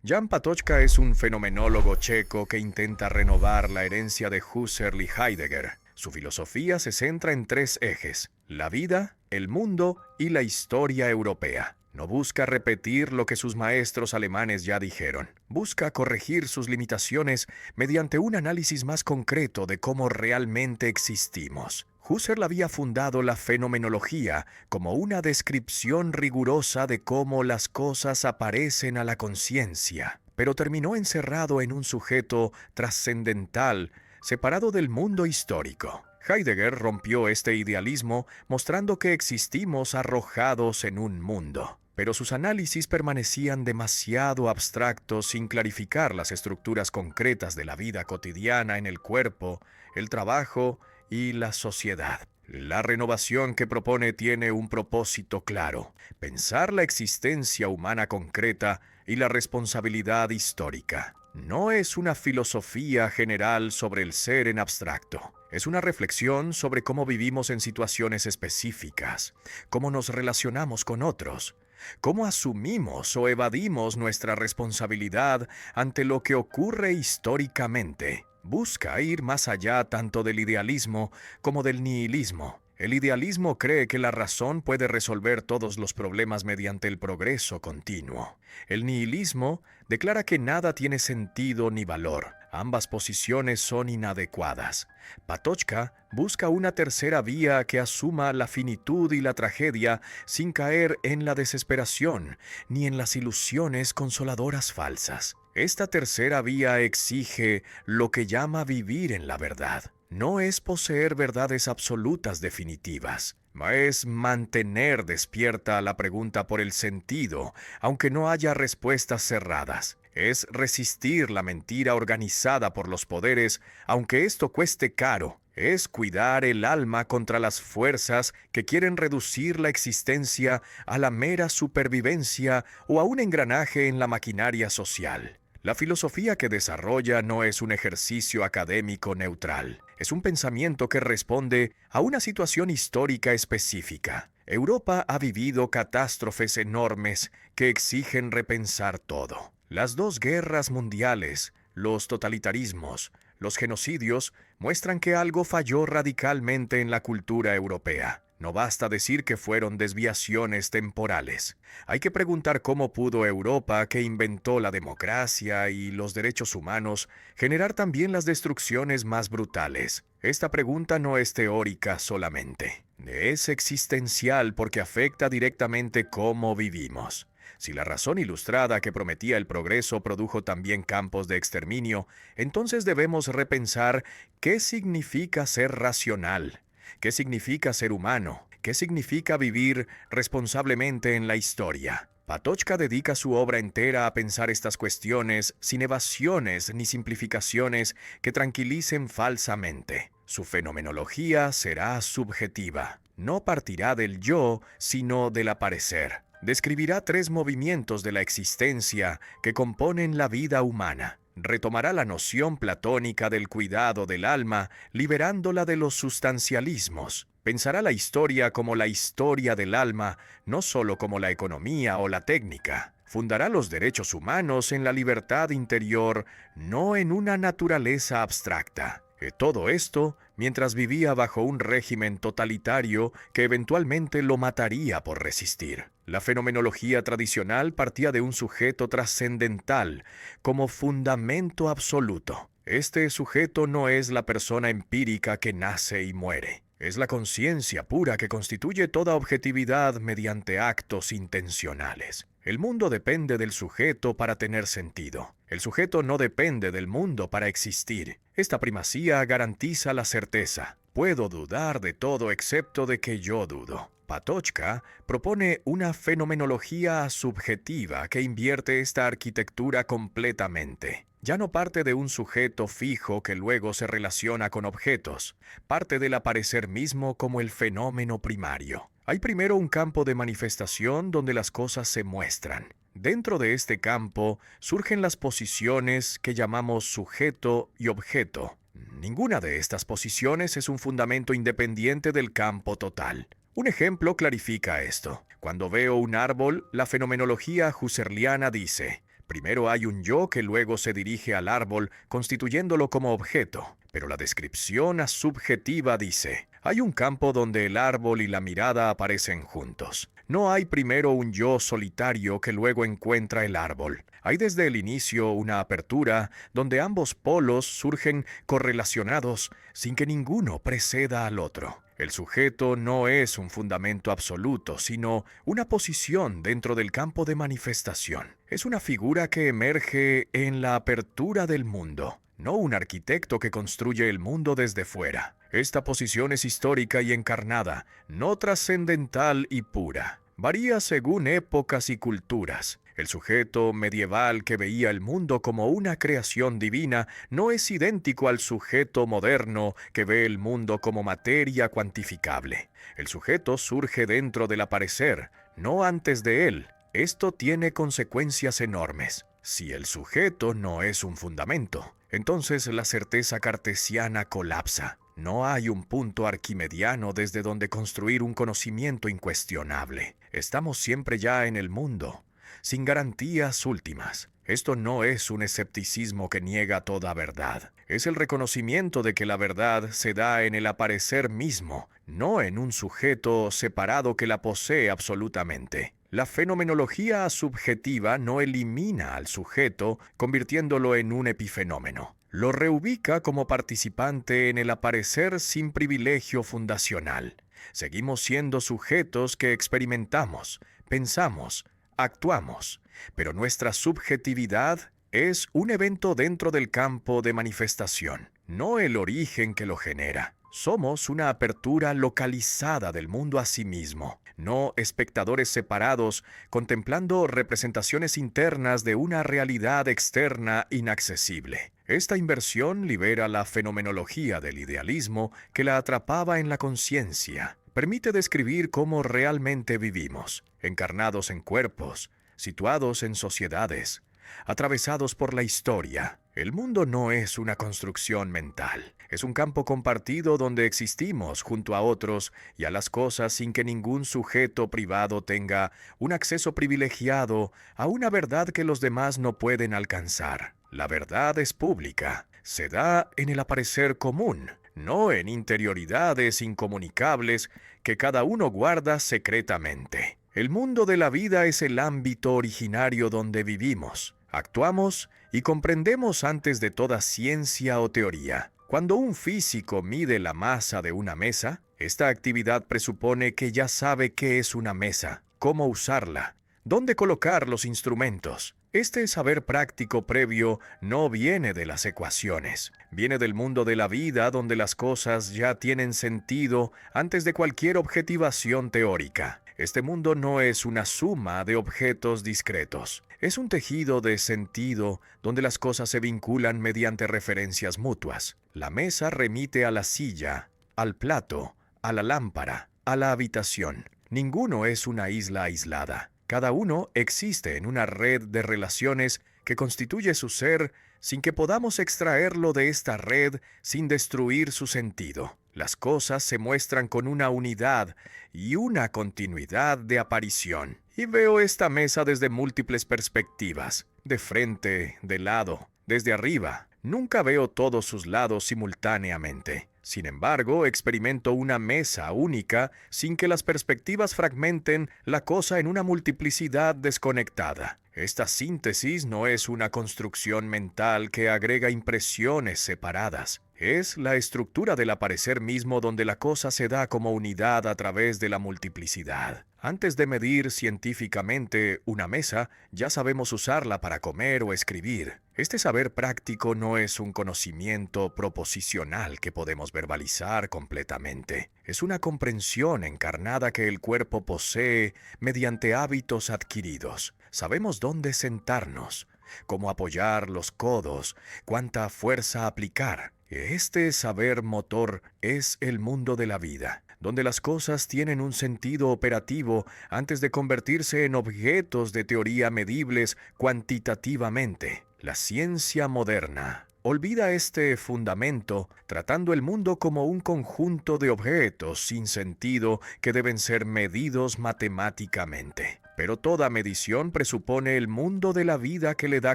Jan Patočka es un fenomenólogo checo que intenta renovar la herencia de Husserl y Heidegger. Su filosofía se centra en tres ejes: la vida, el mundo y la historia europea. No busca repetir lo que sus maestros alemanes ya dijeron. Busca corregir sus limitaciones mediante un análisis más concreto de cómo realmente existimos. Husserl había fundado la fenomenología como una descripción rigurosa de cómo las cosas aparecen a la conciencia, pero terminó encerrado en un sujeto trascendental, separado del mundo histórico. Heidegger rompió este idealismo mostrando que existimos arrojados en un mundo, pero sus análisis permanecían demasiado abstractos sin clarificar las estructuras concretas de la vida cotidiana en el cuerpo, el trabajo y la sociedad. La renovación que propone tiene un propósito claro: pensar la existencia humana concreta y la responsabilidad histórica. No es una filosofía general sobre el ser en abstracto. Es una reflexión sobre cómo vivimos en situaciones específicas, cómo nos relacionamos con otros, cómo asumimos o evadimos nuestra responsabilidad ante lo que ocurre históricamente. Busca ir más allá tanto del idealismo como del nihilismo. El idealismo cree que la razón puede resolver todos los problemas mediante el progreso continuo. El nihilismo declara que nada tiene sentido ni valor. Ambas posiciones son inadecuadas. Patočka busca una tercera vía que asuma la finitud y la tragedia sin caer en la desesperación ni en las ilusiones consoladoras falsas. Esta tercera vía exige lo que llama vivir en la verdad. No es poseer verdades absolutas definitivas, es mantener despierta la pregunta por el sentido, aunque no haya respuestas cerradas. Es resistir la mentira organizada por los poderes, aunque esto cueste caro. Es cuidar el alma contra las fuerzas que quieren reducir la existencia a la mera supervivencia o a un engranaje en la maquinaria social. La filosofía que desarrolla no es un ejercicio académico neutral. Es un pensamiento que responde a una situación histórica específica. Europa ha vivido catástrofes enormes que exigen repensar todo. Las dos guerras mundiales, los totalitarismos, los genocidios muestran que algo falló radicalmente en la cultura europea. No basta decir que fueron desviaciones temporales. Hay que preguntar cómo pudo Europa, que inventó la democracia y los derechos humanos, generar también las destrucciones más brutales. Esta pregunta no es teórica solamente. Es existencial porque afecta directamente cómo vivimos. Si la razón ilustrada que prometía el progreso produjo también campos de exterminio, entonces debemos repensar qué significa ser racional. ¿Qué significa ser humano? ¿Qué significa vivir responsablemente en la historia? Patočka dedica su obra entera a pensar estas cuestiones sin evasiones ni simplificaciones que tranquilicen falsamente. Su fenomenología será subjetiva. No partirá del yo, sino del aparecer. Describirá tres movimientos de la existencia que componen la vida humana. Retomará la noción platónica del cuidado del alma, liberándola de los sustancialismos. Pensará la historia como la historia del alma, no solo como la economía o la técnica. Fundará los derechos humanos en la libertad interior, no en una naturaleza abstracta. Todo esto mientras vivía bajo un régimen totalitario que eventualmente lo mataría por resistir. La fenomenología tradicional partía de un sujeto trascendental como fundamento absoluto. Este sujeto no es la persona empírica que nace y muere. Es la conciencia pura que constituye toda objetividad mediante actos intencionales. El mundo depende del sujeto para tener sentido. El sujeto no depende del mundo para existir. Esta primacía garantiza la certeza. Puedo dudar de todo excepto de que yo dudo. Patočka propone una fenomenología subjetiva que invierte esta arquitectura completamente. Ya no parte de un sujeto fijo que luego se relaciona con objetos. Parte del aparecer mismo como el fenómeno primario. Hay primero un campo de manifestación donde las cosas se muestran. Dentro de este campo surgen las posiciones que llamamos sujeto y objeto. Ninguna de estas posiciones es un fundamento independiente del campo total. Un ejemplo clarifica esto. Cuando veo un árbol, la fenomenología husserliana dice: Primero hay un yo que luego se dirige al árbol, constituyéndolo como objeto. Pero la descripción subjetiva dice, hay un campo donde el árbol y la mirada aparecen juntos. No hay primero un yo solitario que luego encuentra el árbol. Hay desde el inicio una apertura donde ambos polos surgen correlacionados sin que ninguno preceda al otro. El sujeto no es un fundamento absoluto, sino una posición dentro del campo de manifestación. Es una figura que emerge en la apertura del mundo, no un arquitecto que construye el mundo desde fuera. Esta posición es histórica y encarnada, no trascendental y pura. Varía según épocas y culturas. El sujeto medieval que veía el mundo como una creación divina no es idéntico al sujeto moderno que ve el mundo como materia cuantificable. El sujeto surge dentro del aparecer, no antes de él. Esto tiene consecuencias enormes. Si el sujeto no es un fundamento, entonces la certeza cartesiana colapsa. No hay un punto arquimediano desde donde construir un conocimiento incuestionable. Estamos siempre ya en el mundo, sin garantías últimas. Esto no es un escepticismo que niega toda verdad. Es el reconocimiento de que la verdad se da en el aparecer mismo, no en un sujeto separado que la posee absolutamente. La fenomenología subjetiva no elimina al sujeto, convirtiéndolo en un epifenómeno. Lo reubica como participante en el aparecer sin privilegio fundacional. Seguimos siendo sujetos que experimentamos, pensamos, actuamos, pero nuestra subjetividad es un evento dentro del campo de manifestación, no el origen que lo genera. Somos una apertura localizada del mundo a sí mismo, no espectadores separados contemplando representaciones internas de una realidad externa inaccesible. Esta inversión libera la fenomenología del idealismo que la atrapaba en la conciencia. Permite describir cómo realmente vivimos, encarnados en cuerpos, situados en sociedades, atravesados por la historia. El mundo no es una construcción mental, es un campo compartido donde existimos junto a otros y a las cosas sin que ningún sujeto privado tenga un acceso privilegiado a una verdad que los demás no pueden alcanzar. La verdad es pública, se da en el aparecer común, no en interioridades incomunicables que cada uno guarda secretamente. El mundo de la vida es el ámbito originario donde vivimos, actuamos y comprendemos antes de toda ciencia o teoría. Cuando un físico mide la masa de una mesa, esta actividad presupone que ya sabe qué es una mesa, cómo usarla, dónde colocar los instrumentos. Este saber práctico previo no viene de las ecuaciones, viene del mundo de la vida donde las cosas ya tienen sentido antes de cualquier objetivación teórica. Este mundo no es una suma de objetos discretos, es un tejido de sentido donde las cosas se vinculan mediante referencias mutuas. La mesa remite a la silla, al plato, a la lámpara, a la habitación. Ninguno es una isla aislada. Cada uno existe en una red de relaciones que constituye su ser sin que podamos extraerlo de esta red sin destruir su sentido. Las cosas se muestran con una unidad y una continuidad de aparición. Y veo esta mesa desde múltiples perspectivas, de frente, de lado, desde arriba. Nunca veo todos sus lados simultáneamente. Sin embargo, experimento una mesa única sin que las perspectivas fragmenten la cosa en una multiplicidad desconectada. Esta síntesis no es una construcción mental que agrega impresiones separadas. Es la estructura del aparecer mismo donde la cosa se da como unidad a través de la multiplicidad. Antes de medir científicamente una mesa, ya sabemos usarla para comer o escribir. Este saber práctico no es un conocimiento proposicional que podemos verbalizar completamente. Es una comprensión encarnada que el cuerpo posee mediante hábitos adquiridos. Sabemos dónde sentarnos, cómo apoyar los codos, cuánta fuerza aplicar. Este saber motor es el mundo de la vida, donde las cosas tienen un sentido operativo antes de convertirse en objetos de teoría medibles cuantitativamente. La ciencia moderna olvida este fundamento, tratando el mundo como un conjunto de objetos sin sentido que deben ser medidos matemáticamente. pero toda medición presupone el mundo de la vida que le da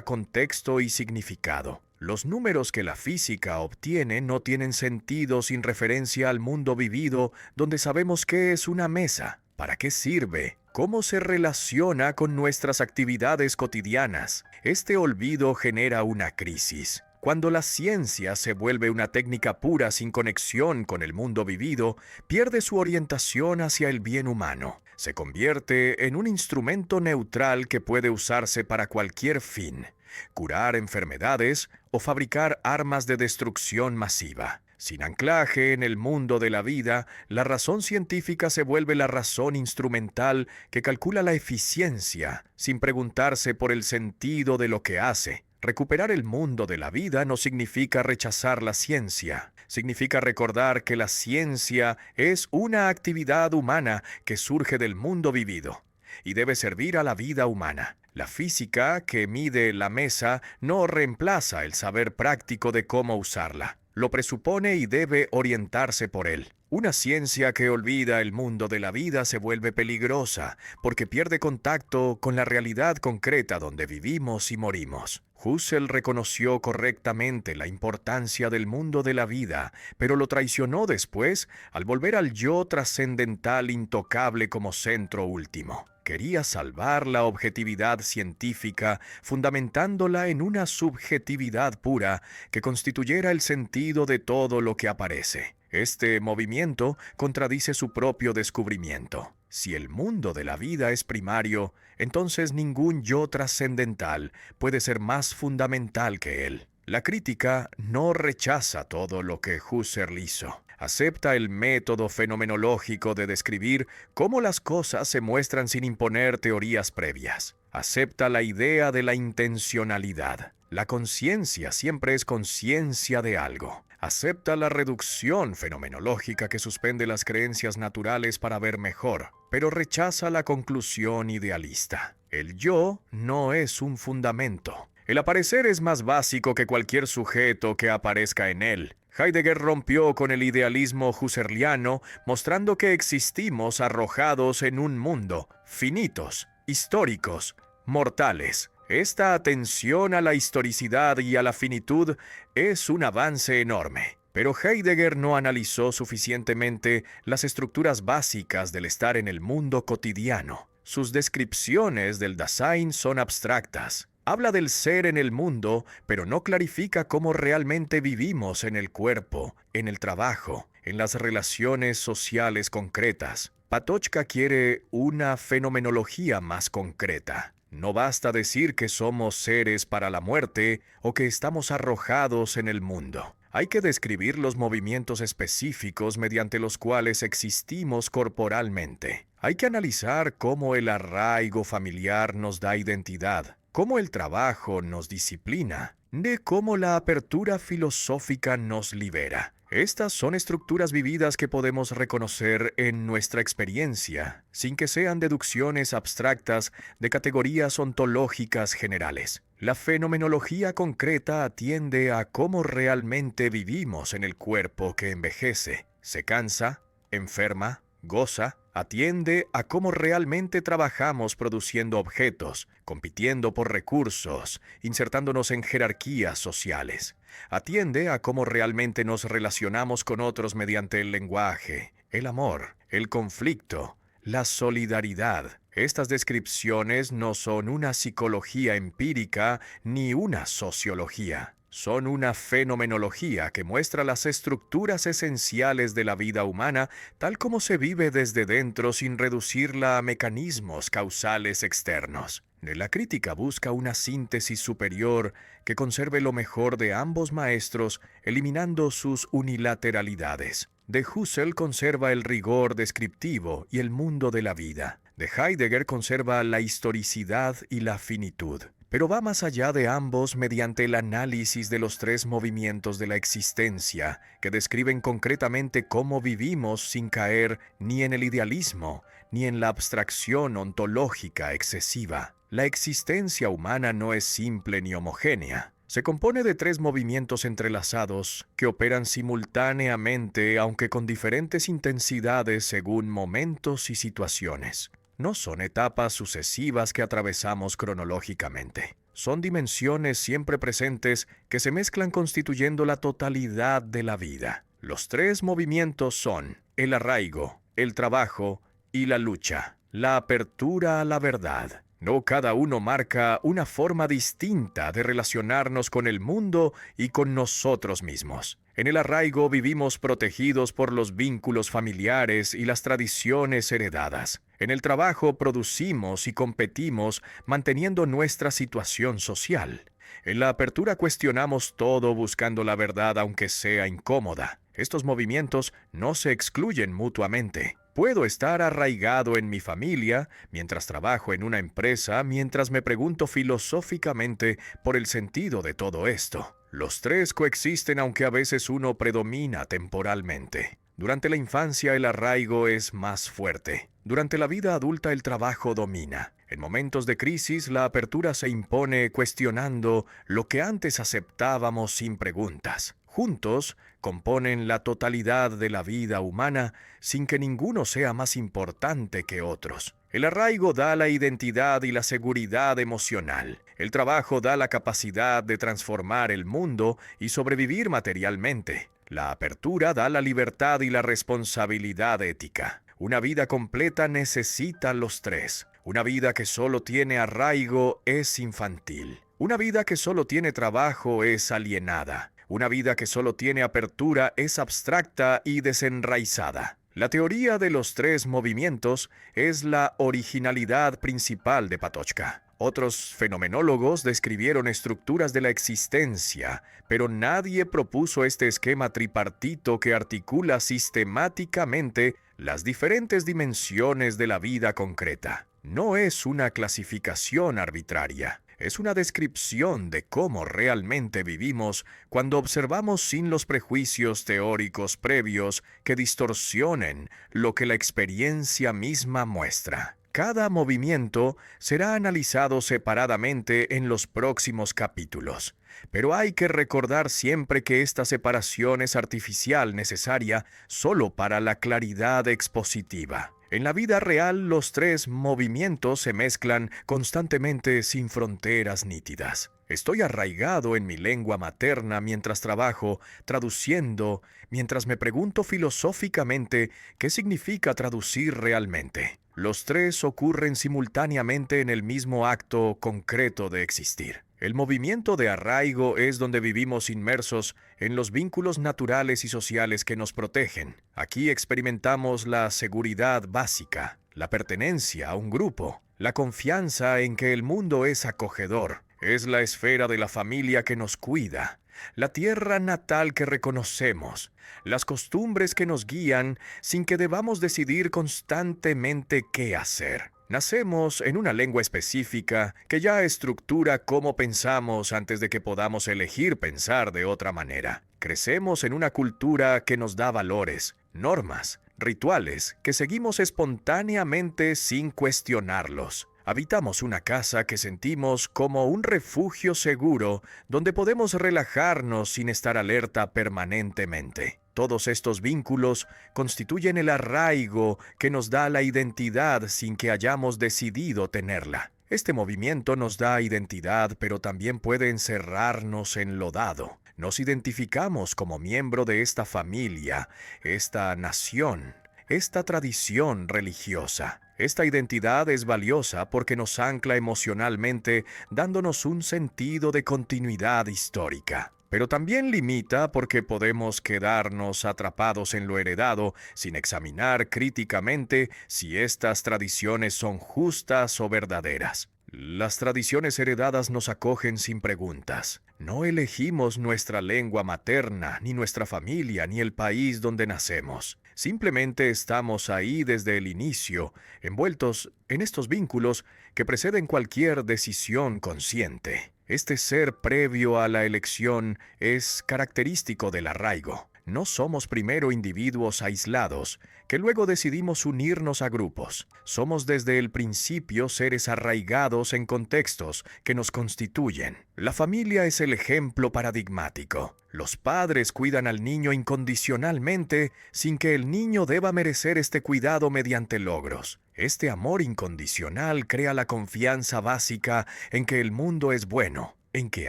contexto y significado. Los números que la física obtiene no tienen sentido sin referencia al mundo vivido, donde sabemos qué es una mesa, para qué sirve, cómo se relaciona con nuestras actividades cotidianas. Este olvido genera una crisis. Cuando la ciencia se vuelve una técnica pura sin conexión con el mundo vivido, pierde su orientación hacia el bien humano. Se convierte en un instrumento neutral que puede usarse para cualquier fin: curar enfermedades o fabricar armas de destrucción masiva. Sin anclaje en el mundo de la vida, la razón científica se vuelve la razón instrumental que calcula la eficiencia, sin preguntarse por el sentido de lo que hace. Recuperar el mundo de la vida no significa rechazar la ciencia. Significa recordar que la ciencia es una actividad humana que surge del mundo vivido y debe servir a la vida humana. La física que mide la mesa no reemplaza el saber práctico de cómo usarla. Lo presupone y debe orientarse por él. Una ciencia que olvida el mundo de la vida se vuelve peligrosa porque pierde contacto con la realidad concreta donde vivimos y morimos. Husserl reconoció correctamente la importancia del mundo de la vida, pero lo traicionó después al volver al yo trascendental intocable como centro último. Quería salvar la objetividad científica fundamentándola en una subjetividad pura que constituyera el sentido de todo lo que aparece. Este movimiento contradice su propio descubrimiento. Si el mundo de la vida es primario, entonces ningún yo trascendental puede ser más fundamental que él. La crítica no rechaza todo lo que Husserl hizo. Acepta el método fenomenológico de describir cómo las cosas se muestran sin imponer teorías previas. Acepta la idea de la intencionalidad. La conciencia siempre es conciencia de algo. Acepta la reducción fenomenológica que suspende las creencias naturales para ver mejor, pero rechaza la conclusión idealista. El yo no es un fundamento. El aparecer es más básico que cualquier sujeto que aparezca en él. Heidegger rompió con el idealismo husserliano, mostrando que existimos arrojados en un mundo, finitos, históricos, mortales. Esta atención a la historicidad y a la finitud es un avance enorme. Pero Heidegger no analizó suficientemente las estructuras básicas del estar en el mundo cotidiano. Sus descripciones del Dasein son abstractas. Habla del ser en el mundo, pero no clarifica cómo realmente vivimos en el cuerpo, en el trabajo, en las relaciones sociales concretas. Patočka quiere una fenomenología más concreta. No basta decir que somos seres para la muerte o que estamos arrojados en el mundo. Hay que describir los movimientos específicos mediante los cuales existimos corporalmente. Hay que analizar cómo el arraigo familiar nos da identidad, cómo el trabajo nos disciplina, de cómo la apertura filosófica nos libera. Estas son estructuras vividas que podemos reconocer en nuestra experiencia, sin que sean deducciones abstractas de categorías ontológicas generales. La fenomenología concreta atiende a cómo realmente vivimos en el cuerpo que envejece, se cansa, enferma, goza. Atiende a cómo realmente trabajamos produciendo objetos, compitiendo por recursos, insertándonos en jerarquías sociales. Atiende a cómo realmente nos relacionamos con otros mediante el lenguaje, el amor, el conflicto, la solidaridad. Estas descripciones no son una psicología empírica ni una sociología. Son una fenomenología que muestra las estructuras esenciales de la vida humana tal como se vive desde dentro sin reducirla a mecanismos causales externos. La crítica busca una síntesis superior que conserve lo mejor de ambos maestros, eliminando sus unilateralidades. De Husserl conserva el rigor descriptivo y el mundo de la vida. De Heidegger conserva la historicidad y la finitud. Pero va más allá de ambos mediante el análisis de los tres movimientos de la existencia, que describen concretamente cómo vivimos sin caer ni en el idealismo, ni en la abstracción ontológica excesiva. La existencia humana no es simple ni homogénea. Se compone de tres movimientos entrelazados que operan simultáneamente, aunque con diferentes intensidades según momentos y situaciones. no son etapas sucesivas que atravesamos cronológicamente. Son dimensiones siempre presentes que se mezclan constituyendo la totalidad de la vida. Los tres movimientos son el arraigo, el trabajo y la lucha, la apertura a la verdad. No cada uno marca una forma distinta de relacionarnos con el mundo y con nosotros mismos. En el arraigo vivimos protegidos por los vínculos familiares y las tradiciones heredadas. En el trabajo producimos y competimos manteniendo nuestra situación social. En la apertura cuestionamos todo buscando la verdad aunque sea incómoda. Estos movimientos no se excluyen mutuamente. Puedo estar arraigado en mi familia, mientras trabajo en una empresa, mientras me pregunto filosóficamente por el sentido de todo esto. Los tres coexisten aunque a veces uno predomina temporalmente. Durante la infancia el arraigo es más fuerte. Durante la vida adulta el trabajo domina. En momentos de crisis la apertura se impone cuestionando lo que antes aceptábamos sin preguntas. Juntos componen la totalidad de la vida humana sin que ninguno sea más importante que otros. El arraigo da la identidad y la seguridad emocional. El trabajo da la capacidad de transformar el mundo y sobrevivir materialmente. La apertura da la libertad y la responsabilidad ética. Una vida completa necesita los tres. Una vida que solo tiene arraigo es infantil. Una vida que solo tiene trabajo es alienada. Una vida que solo tiene apertura es abstracta y desenraizada. La teoría de los tres movimientos es la originalidad principal de Patočka. Otros fenomenólogos describieron estructuras de la existencia, pero nadie propuso este esquema tripartito que articula sistemáticamente las diferentes dimensiones de la vida concreta. No es una clasificación arbitraria. Es una descripción de cómo realmente vivimos cuando observamos sin los prejuicios teóricos previos que distorsionen lo que la experiencia misma muestra. Cada movimiento será analizado separadamente en los próximos capítulos, pero hay que recordar siempre que esta separación es artificial necesaria solo para la claridad expositiva. En la vida real, los tres movimientos se mezclan constantemente sin fronteras nítidas. Estoy arraigado en mi lengua materna mientras trabajo, traduciendo, mientras me pregunto filosóficamente qué significa traducir realmente. Los tres ocurren simultáneamente en el mismo acto concreto de existir. El movimiento de arraigo es donde vivimos inmersos en los vínculos naturales y sociales que nos protegen. Aquí experimentamos la seguridad básica, la pertenencia a un grupo, la confianza en que el mundo es acogedor. Es la esfera de la familia que nos cuida, la tierra natal que reconocemos, las costumbres que nos guían sin que debamos decidir constantemente qué hacer. Nacemos en una lengua específica que ya estructura cómo pensamos antes de que podamos elegir pensar de otra manera. Crecemos en una cultura que nos da valores, normas, rituales que seguimos espontáneamente sin cuestionarlos. Habitamos una casa que sentimos como un refugio seguro donde podemos relajarnos sin estar alerta permanentemente. Todos estos vínculos constituyen el arraigo que nos da la identidad sin que hayamos decidido tenerla. Este movimiento nos da identidad, pero también puede encerrarnos en lo dado. Nos identificamos como miembro de esta familia, esta nación, esta tradición religiosa. Esta identidad es valiosa porque nos ancla emocionalmente, dándonos un sentido de continuidad histórica. Pero también limita porque podemos quedarnos atrapados en lo heredado sin examinar críticamente si estas tradiciones son justas o verdaderas. Las tradiciones heredadas nos acogen sin preguntas. No elegimos nuestra lengua materna, ni nuestra familia, ni el país donde nacemos. Simplemente estamos ahí desde el inicio, envueltos en estos vínculos que preceden cualquier decisión consciente. Este ser previo a la elección es característico del arraigo. No somos primero individuos aislados, que luego decidimos unirnos a grupos. Somos desde el principio seres arraigados en contextos que nos constituyen. La familia es el ejemplo paradigmático. Los padres cuidan al niño incondicionalmente sin que el niño deba merecer este cuidado mediante logros. Este amor incondicional crea la confianza básica en que el mundo es bueno, en que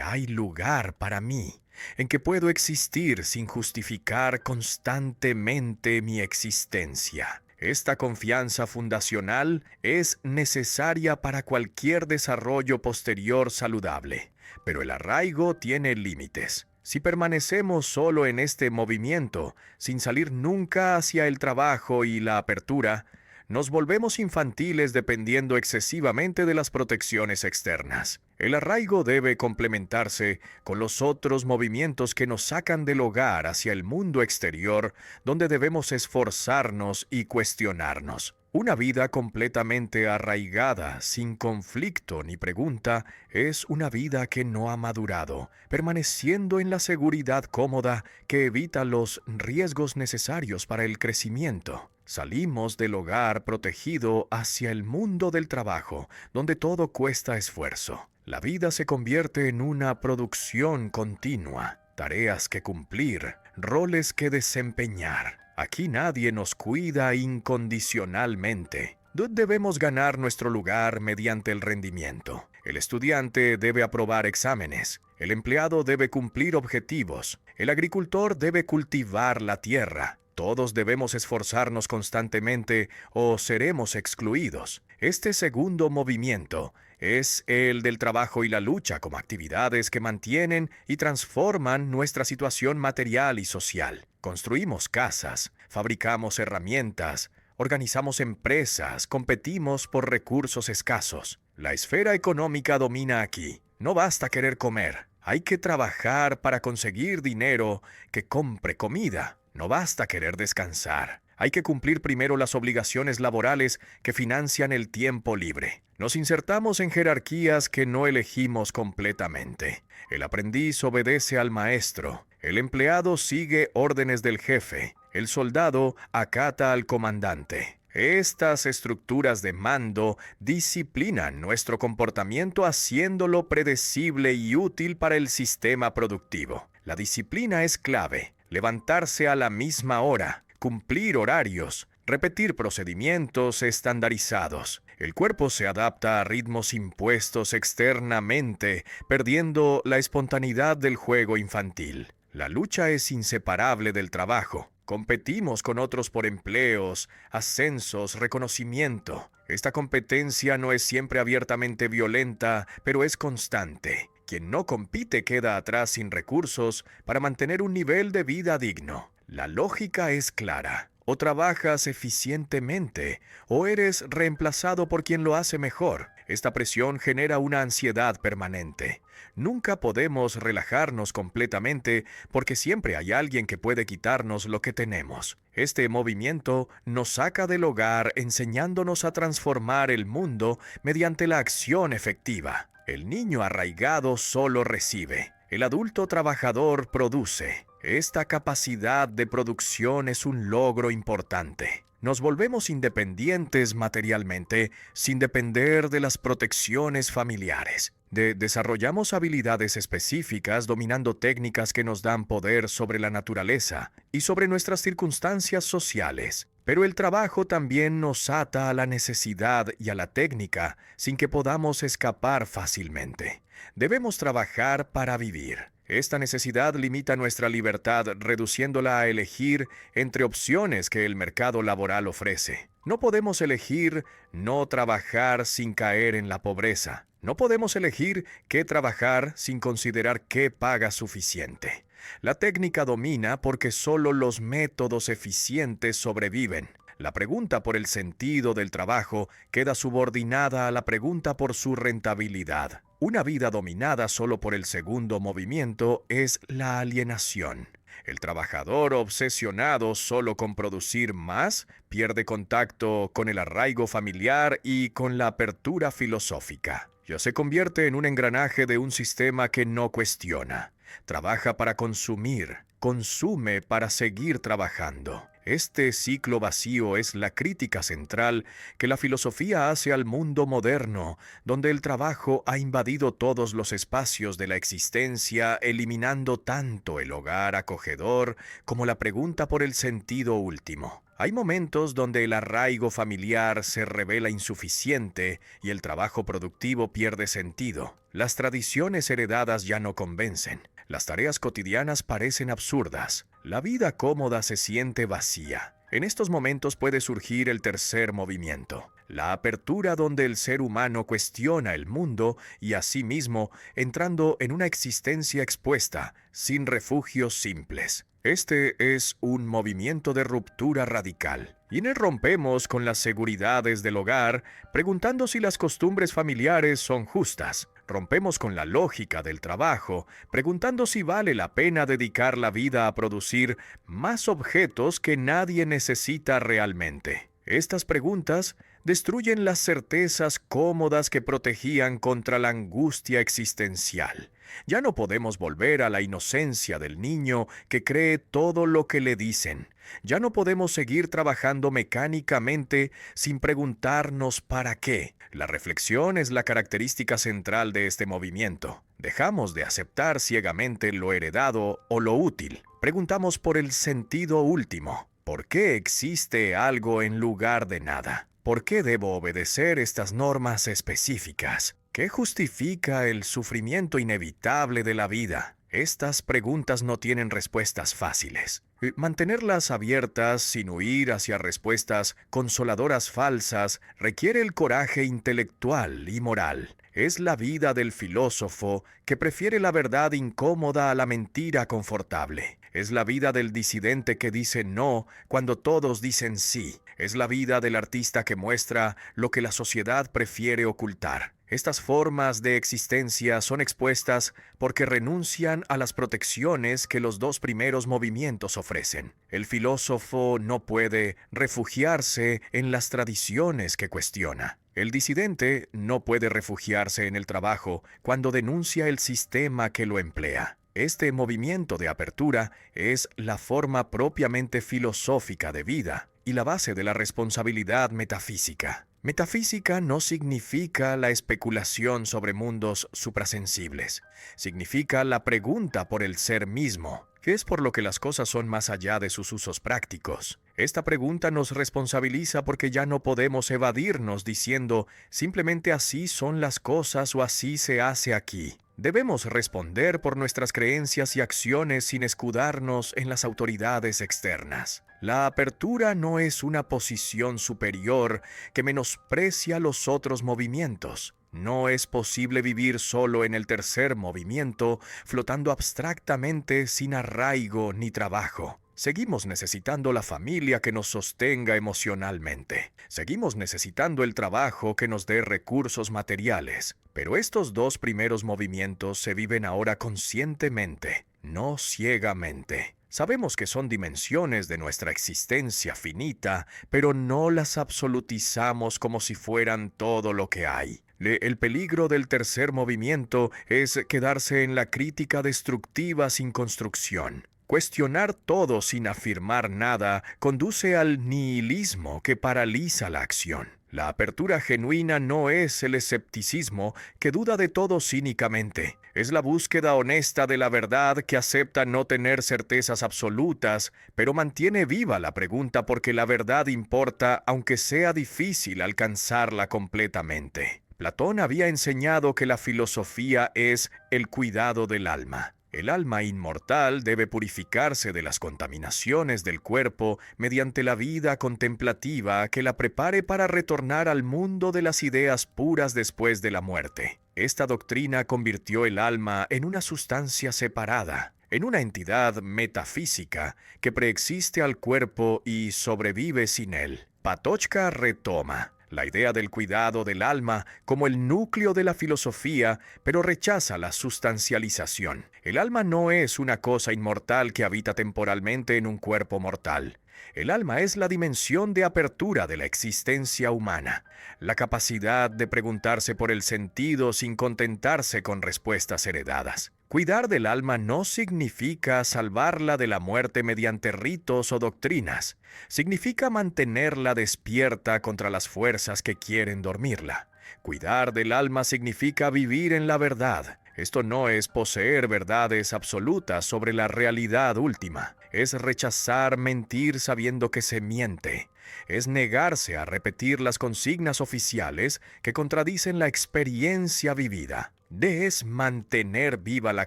hay lugar para mí, en que puedo existir sin justificar constantemente mi existencia. Esta confianza fundacional es necesaria para cualquier desarrollo posterior saludable, pero el arraigo tiene límites. Si permanecemos solo en este movimiento, sin salir nunca hacia el trabajo y la apertura, nos volvemos infantiles dependiendo excesivamente de las protecciones externas. El arraigo debe complementarse con los otros movimientos que nos sacan del hogar hacia el mundo exterior, donde debemos esforzarnos y cuestionarnos. Una vida completamente arraigada, sin conflicto ni pregunta, es una vida que no ha madurado, permaneciendo en la seguridad cómoda que evita los riesgos necesarios para el crecimiento. Salimos del hogar protegido hacia el mundo del trabajo, donde todo cuesta esfuerzo. La vida se convierte en una producción continua, tareas que cumplir, roles que desempeñar. Aquí nadie nos cuida incondicionalmente. Debemos ganar nuestro lugar mediante el rendimiento. El estudiante debe aprobar exámenes. El empleado debe cumplir objetivos. El agricultor debe cultivar la tierra. Todos debemos esforzarnos constantemente o seremos excluidos. Este segundo movimiento es el del trabajo y la lucha como actividades que mantienen y transforman nuestra situación material y social. Construimos casas, fabricamos herramientas, organizamos empresas, competimos por recursos escasos. La esfera económica domina aquí. No basta querer comer. Hay que trabajar para conseguir dinero que compre comida. No basta querer descansar. Hay que cumplir primero las obligaciones laborales que financian el tiempo libre. Nos insertamos en jerarquías que no elegimos completamente. El aprendiz obedece al maestro. El empleado sigue órdenes del jefe. El soldado acata al comandante. Estas estructuras de mando disciplinan nuestro comportamiento haciéndolo predecible y útil para el sistema productivo. La disciplina es clave. Levantarse a la misma hora, cumplir horarios, repetir procedimientos estandarizados. El cuerpo se adapta a ritmos impuestos externamente, perdiendo la espontaneidad del juego infantil. La lucha es inseparable del trabajo. Competimos con otros por empleos, ascensos, reconocimiento. Esta competencia no es siempre abiertamente violenta, pero es constante. Quien no compite queda atrás sin recursos para mantener un nivel de vida digno. La lógica es clara. O trabajas eficientemente, o eres reemplazado por quien lo hace mejor. Esta presión genera una ansiedad permanente. Nunca podemos relajarnos completamente porque siempre hay alguien que puede quitarnos lo que tenemos. Este movimiento nos saca del hogar enseñándonos a transformar el mundo mediante la acción efectiva. El niño arraigado solo recibe. El adulto trabajador produce. Esta capacidad de producción es un logro importante. Nos volvemos independientes materialmente sin depender de las protecciones familiares. Desarrollamos habilidades específicas dominando técnicas que nos dan poder sobre la naturaleza y sobre nuestras circunstancias sociales. Pero el trabajo también nos ata a la necesidad y a la técnica sin que podamos escapar fácilmente. Debemos trabajar para vivir. Esta necesidad limita nuestra libertad, reduciéndola a elegir entre opciones que el mercado laboral ofrece. No podemos elegir no trabajar sin caer en la pobreza. No podemos elegir qué trabajar sin considerar qué paga suficiente. La técnica domina porque solo los métodos eficientes sobreviven. La pregunta por el sentido del trabajo queda subordinada a la pregunta por su rentabilidad. Una vida dominada solo por el segundo movimiento es la alienación. El trabajador obsesionado solo con producir más pierde contacto con el arraigo familiar y con la apertura filosófica. Ya se convierte en un engranaje de un sistema que no cuestiona. Trabaja para consumir, consume para seguir trabajando. Este ciclo vacío es la crítica central que la filosofía hace al mundo moderno, donde el trabajo ha invadido todos los espacios de la existencia, eliminando tanto el hogar acogedor como la pregunta por el sentido último. Hay momentos donde el arraigo familiar se revela insuficiente y el trabajo productivo pierde sentido. Las tradiciones heredadas ya no convencen. Las tareas cotidianas parecen absurdas. La vida cómoda se siente vacía. En estos momentos puede surgir el tercer movimiento, la apertura, donde el ser humano cuestiona el mundo y a sí mismo, entrando en una existencia expuesta, sin refugios simples. Este es un movimiento de ruptura radical. Y en él rompemos con las seguridades del hogar, preguntando si las costumbres familiares son justas. Rompemos con la lógica del trabajo, preguntando si vale la pena dedicar la vida a producir más objetos que nadie necesita realmente. Estas preguntas destruyen las certezas cómodas que protegían contra la angustia existencial. Ya no podemos volver a la inocencia del niño que cree todo lo que le dicen. Ya no podemos seguir trabajando mecánicamente sin preguntarnos para qué. La reflexión es la característica central de este movimiento. Dejamos de aceptar ciegamente lo heredado o lo útil. Preguntamos por el sentido último. ¿Por qué existe algo en lugar de nada? ¿Por qué debo obedecer estas normas específicas? ¿Qué justifica el sufrimiento inevitable de la vida? Estas preguntas no tienen respuestas fáciles. Mantenerlas abiertas sin huir hacia respuestas consoladoras falsas requiere el coraje intelectual y moral. Es la vida del filósofo que prefiere la verdad incómoda a la mentira confortable. Es la vida del disidente que dice no cuando todos dicen sí. Es la vida del artista que muestra lo que la sociedad prefiere ocultar. Estas formas de existencia son expuestas porque renuncian a las protecciones que los dos primeros movimientos ofrecen. El filósofo no puede refugiarse en las tradiciones que cuestiona. El disidente no puede refugiarse en el trabajo cuando denuncia el sistema que lo emplea. Este movimiento de apertura es la forma propiamente filosófica de vida y la base de la responsabilidad metafísica. Metafísica no significa la especulación sobre mundos suprasensibles. Significa la pregunta por el ser mismo, que es por lo que las cosas son más allá de sus usos prácticos. Esta pregunta nos responsabiliza porque ya no podemos evadirnos diciendo simplemente así son las cosas o así se hace aquí. Debemos responder por nuestras creencias y acciones sin escudarnos en las autoridades externas. La apertura no es una posición superior que menosprecia los otros movimientos. No es posible vivir solo en el tercer movimiento, flotando abstractamente sin arraigo ni trabajo. Seguimos necesitando la familia que nos sostenga emocionalmente. Seguimos necesitando el trabajo que nos dé recursos materiales. Pero estos dos primeros movimientos se viven ahora conscientemente, no ciegamente. Sabemos que son dimensiones de nuestra existencia finita, pero no las absolutizamos como si fueran todo lo que hay. El peligro del tercer movimiento es quedarse en la crítica destructiva sin construcción. Cuestionar todo sin afirmar nada conduce al nihilismo que paraliza la acción. La apertura genuina no es el escepticismo que duda de todo cínicamente. Es la búsqueda honesta de la verdad que acepta no tener certezas absolutas, pero mantiene viva la pregunta porque la verdad importa aunque sea difícil alcanzarla completamente. Platón había enseñado que la filosofía es el cuidado del alma. El alma inmortal debe purificarse de las contaminaciones del cuerpo mediante la vida contemplativa que la prepare para retornar al mundo de las ideas puras después de la muerte. Esta doctrina convirtió el alma en una sustancia separada, en una entidad metafísica que preexiste al cuerpo y sobrevive sin él. Patočka retoma la idea del cuidado del alma como el núcleo de la filosofía, pero rechaza la sustancialización. El alma no es una cosa inmortal que habita temporalmente en un cuerpo mortal. El alma es la dimensión de apertura de la existencia humana, la capacidad de preguntarse por el sentido sin contentarse con respuestas heredadas. Cuidar del alma no significa salvarla de la muerte mediante ritos o doctrinas. Significa mantenerla despierta contra las fuerzas que quieren dormirla. Cuidar del alma significa vivir en la verdad. Esto no es poseer verdades absolutas sobre la realidad última. Es rechazar mentir sabiendo que se miente. Es negarse a repetir las consignas oficiales que contradicen la experiencia vivida. Es mantener viva la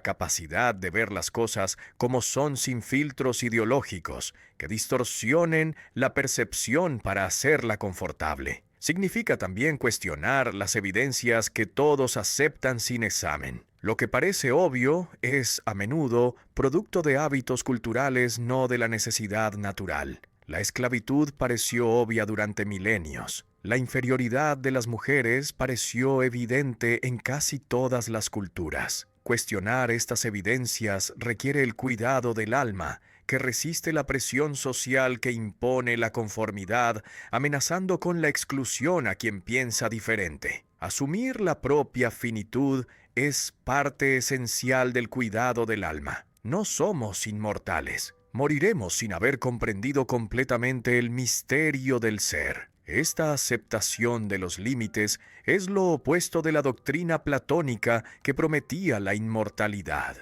capacidad de ver las cosas como son sin filtros ideológicos que distorsionen la percepción para hacerla confortable. Significa también cuestionar las evidencias que todos aceptan sin examen. Lo que parece obvio es, a menudo, producto de hábitos culturales, no de la necesidad natural. La esclavitud pareció obvia durante milenios. La inferioridad de las mujeres pareció evidente en casi todas las culturas. Cuestionar estas evidencias requiere el cuidado del alma, que resiste la presión social que impone la conformidad, amenazando con la exclusión a quien piensa diferente. Asumir la propia finitud es parte esencial del cuidado del alma. No somos inmortales. Moriremos sin haber comprendido completamente el misterio del ser. Esta aceptación de los límites es lo opuesto de la doctrina platónica que prometía la inmortalidad.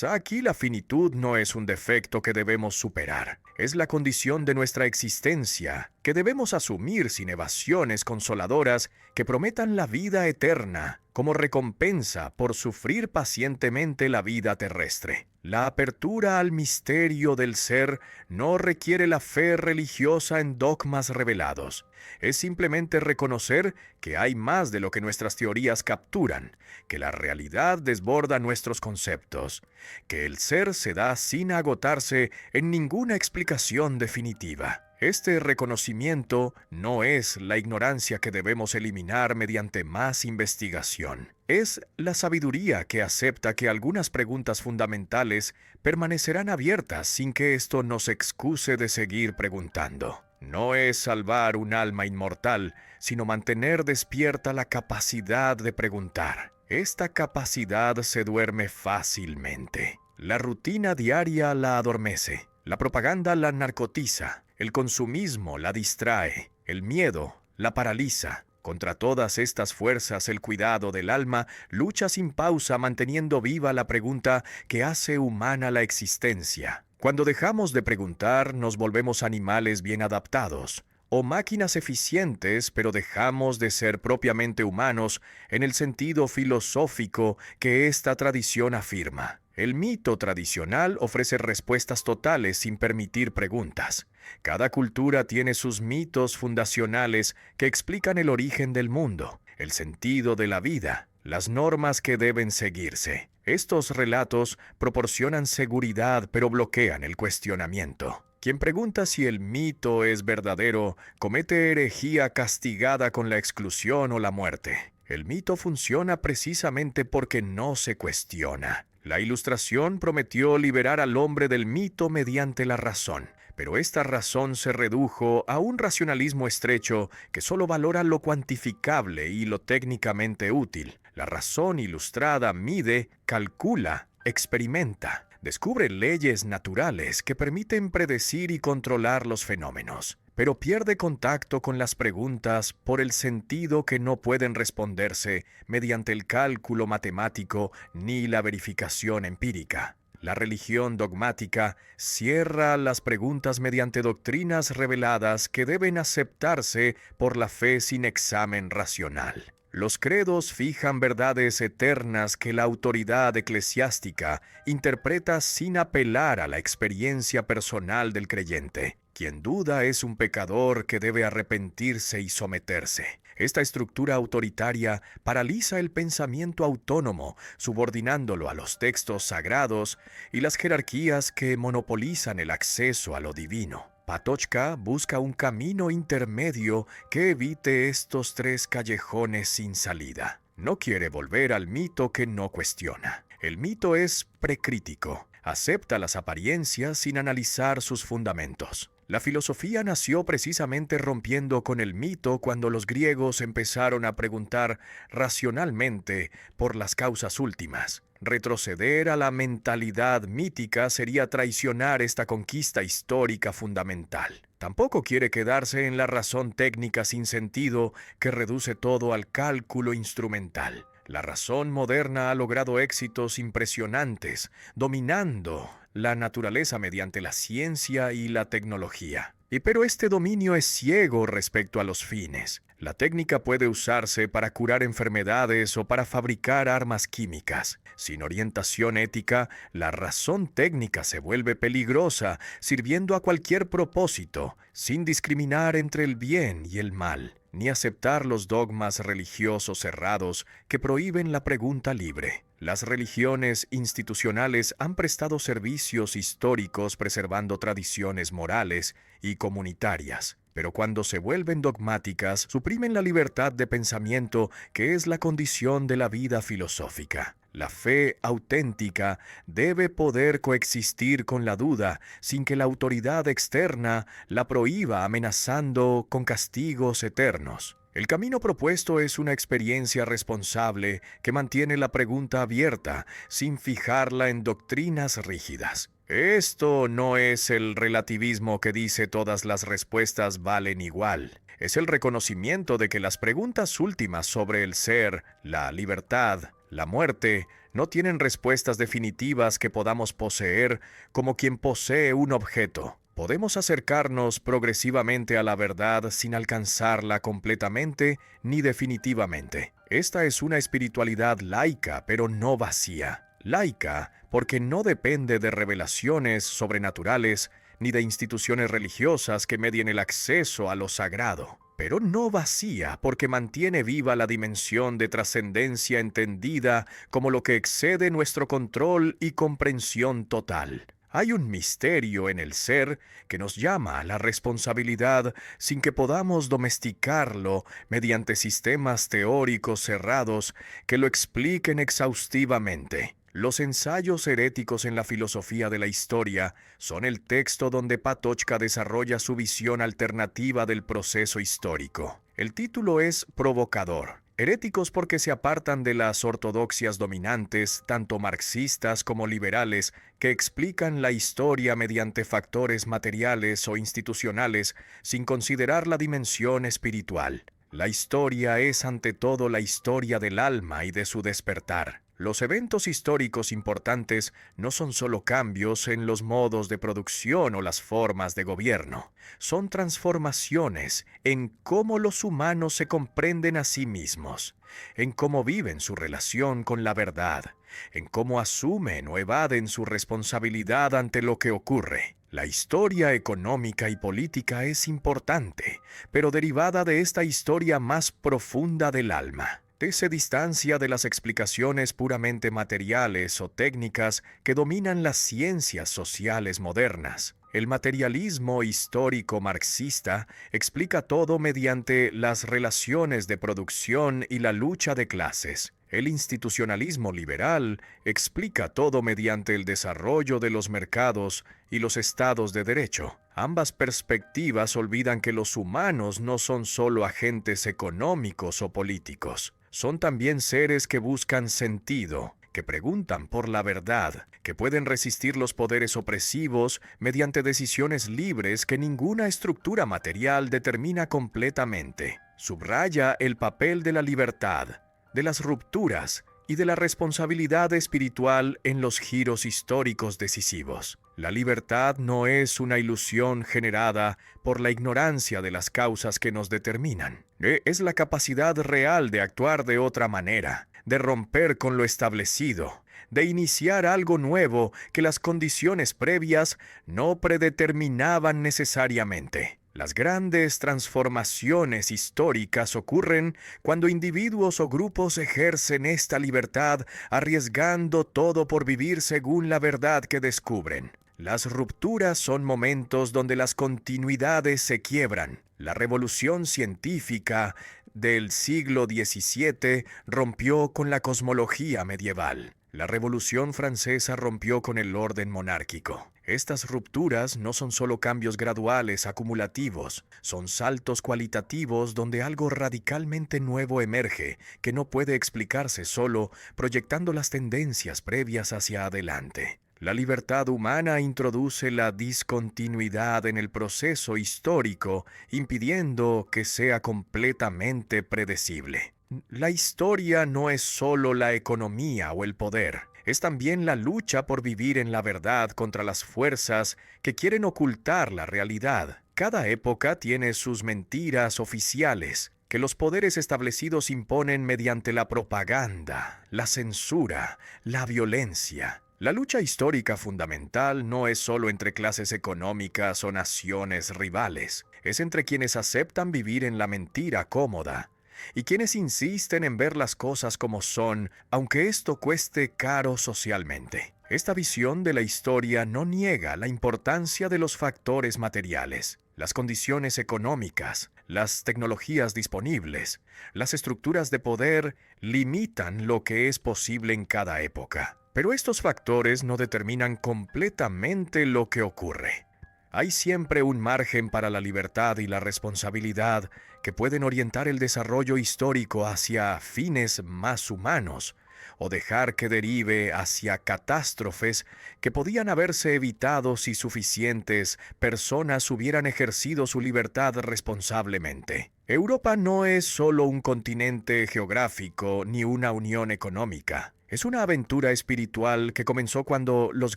Aquí la finitud no es un defecto que debemos superar, es la condición de nuestra existencia, que debemos asumir sin evasiones consoladoras que prometan la vida eterna como recompensa por sufrir pacientemente la vida terrestre. La apertura al misterio del ser no requiere la fe religiosa en dogmas revelados. Es simplemente reconocer que hay más de lo que nuestras teorías capturan, que la realidad desborda nuestros conceptos, que el ser se da sin agotarse en ninguna explicación definitiva. Este reconocimiento no es la ignorancia que debemos eliminar mediante más investigación. Es la sabiduría que acepta que algunas preguntas fundamentales permanecerán abiertas sin que esto nos excuse de seguir preguntando. No es salvar un alma inmortal, sino mantener despierta la capacidad de preguntar. Esta capacidad se duerme fácilmente. La rutina diaria la adormece. La propaganda la narcotiza. El consumismo la distrae. El miedo la paraliza. Contra todas estas fuerzas, el cuidado del alma lucha sin pausa manteniendo viva la pregunta que hace humana la existencia. Cuando dejamos de preguntar, nos volvemos animales bien adaptados, o máquinas eficientes, pero dejamos de ser propiamente humanos en el sentido filosófico que esta tradición afirma. El mito tradicional ofrece respuestas totales sin permitir preguntas. Cada cultura tiene sus mitos fundacionales que explican el origen del mundo, el sentido de la vida, las normas que deben seguirse. Estos relatos proporcionan seguridad pero bloquean el cuestionamiento. Quien pregunta si el mito es verdadero comete herejía castigada con la exclusión o la muerte. El mito funciona precisamente porque no se cuestiona. La Ilustración prometió liberar al hombre del mito mediante la razón, pero esta razón se redujo a un racionalismo estrecho que solo valora lo cuantificable y lo técnicamente útil. La razón ilustrada mide, calcula, experimenta, descubre leyes naturales que permiten predecir y controlar los fenómenos, pero pierde contacto con las preguntas por el sentido que no pueden responderse mediante el cálculo matemático ni la verificación empírica. La religión dogmática cierra las preguntas mediante doctrinas reveladas que deben aceptarse por la fe sin examen racional. Los credos fijan verdades eternas que la autoridad eclesiástica interpreta sin apelar a la experiencia personal del creyente. Quien duda es un pecador que debe arrepentirse y someterse. Esta estructura autoritaria paraliza el pensamiento autónomo, subordinándolo a los textos sagrados y las jerarquías que monopolizan el acceso a lo divino. Patočka busca un camino intermedio que evite estos tres callejones sin salida. No quiere volver al mito que no cuestiona. El mito es precrítico, acepta las apariencias sin analizar sus fundamentos. La filosofía nació precisamente rompiendo con el mito cuando los griegos empezaron a preguntar racionalmente por las causas últimas. Retroceder a la mentalidad mítica sería traicionar esta conquista histórica fundamental. Tampoco quiere quedarse en la razón técnica sin sentido que reduce todo al cálculo instrumental. La razón moderna ha logrado éxitos impresionantes, dominando la naturaleza mediante la ciencia y la tecnología. Pero este dominio es ciego respecto a los fines. La técnica puede usarse para curar enfermedades o para fabricar armas químicas. Sin orientación ética, la razón técnica se vuelve peligrosa, sirviendo a cualquier propósito, sin discriminar entre el bien y el mal, ni aceptar los dogmas religiosos cerrados que prohíben la pregunta libre. Las religiones institucionales han prestado servicios históricos preservando tradiciones morales y comunitarias, pero cuando se vuelven dogmáticas, suprimen la libertad de pensamiento que es la condición de la vida filosófica. La fe auténtica debe poder coexistir con la duda sin que la autoridad externa la prohíba amenazando con castigos eternos. El camino propuesto es una experiencia responsable que mantiene la pregunta abierta sin fijarla en doctrinas rígidas. Esto no es el relativismo que dice todas las respuestas valen igual. Es el reconocimiento de que las preguntas últimas sobre el ser, la libertad, la muerte, no tienen respuestas definitivas que podamos poseer como quien posee un objeto. Podemos acercarnos progresivamente a la verdad sin alcanzarla completamente ni definitivamente. Esta es una espiritualidad laica, pero no vacía. Laica porque no depende de revelaciones sobrenaturales ni de instituciones religiosas que medien el acceso a lo sagrado, pero no vacía porque mantiene viva la dimensión de trascendencia entendida como lo que excede nuestro control y comprensión total. Hay un misterio en el ser que nos llama a la responsabilidad sin que podamos domesticarlo mediante sistemas teóricos cerrados que lo expliquen exhaustivamente. Los ensayos heréticos en la filosofía de la historia son el texto donde Patočka desarrolla su visión alternativa del proceso histórico. El título es provocador. Heréticos porque se apartan de las ortodoxias dominantes, tanto marxistas como liberales, que explican la historia mediante factores materiales o institucionales sin considerar la dimensión espiritual. La historia es ante todo la historia del alma y de su despertar. Los eventos históricos importantes no son solo cambios en los modos de producción o las formas de gobierno, son transformaciones en cómo los humanos se comprenden a sí mismos, en cómo viven su relación con la verdad, en cómo asumen o evaden su responsabilidad ante lo que ocurre. La historia económica y política es importante, pero derivada de esta historia más profunda del alma. Se distancia de las explicaciones puramente materiales o técnicas que dominan las ciencias sociales modernas. El materialismo histórico marxista explica todo mediante las relaciones de producción y la lucha de clases. El institucionalismo liberal explica todo mediante el desarrollo de los mercados y los estados de derecho. Ambas perspectivas olvidan que los humanos no son solo agentes económicos o políticos. Son también seres que buscan sentido, que preguntan por la verdad, que pueden resistir los poderes opresivos mediante decisiones libres que ninguna estructura material determina completamente. Subraya el papel de la libertad, de las rupturas y de la responsabilidad espiritual en los giros históricos decisivos. La libertad no es una ilusión generada por la ignorancia de las causas que nos determinan. Es la capacidad real de actuar de otra manera, de romper con lo establecido, de iniciar algo nuevo que las condiciones previas no predeterminaban necesariamente. Las grandes transformaciones históricas ocurren cuando individuos o grupos ejercen esta libertad arriesgando todo por vivir según la verdad que descubren. Las rupturas son momentos donde las continuidades se quiebran. La revolución científica del siglo XVII rompió con la cosmología medieval. La Revolución Francesa rompió con el orden monárquico. Estas rupturas no son solo cambios graduales acumulativos, son saltos cualitativos donde algo radicalmente nuevo emerge que no puede explicarse solo proyectando las tendencias previas hacia adelante. La libertad humana introduce la discontinuidad en el proceso histórico, impidiendo que sea completamente predecible. La historia no es solo la economía o el poder, es también la lucha por vivir en la verdad contra las fuerzas que quieren ocultar la realidad. Cada época tiene sus mentiras oficiales, que los poderes establecidos imponen mediante la propaganda, la censura, la violencia. La lucha histórica fundamental no es solo entre clases económicas o naciones rivales, es entre quienes aceptan vivir en la mentira cómoda y quienes insisten en ver las cosas como son, aunque esto cueste caro socialmente. Esta visión de la historia no niega la importancia de los factores materiales, las condiciones económicas, las tecnologías disponibles, las estructuras de poder limitan lo que es posible en cada época. Pero estos factores no determinan completamente lo que ocurre. Hay siempre un margen para la libertad y la responsabilidad que pueden orientar el desarrollo histórico hacia fines más humanos o dejar que derive hacia catástrofes que podían haberse evitado si suficientes personas hubieran ejercido su libertad responsablemente. Europa no es solo un continente geográfico ni una unión económica. Es una aventura espiritual que comenzó cuando los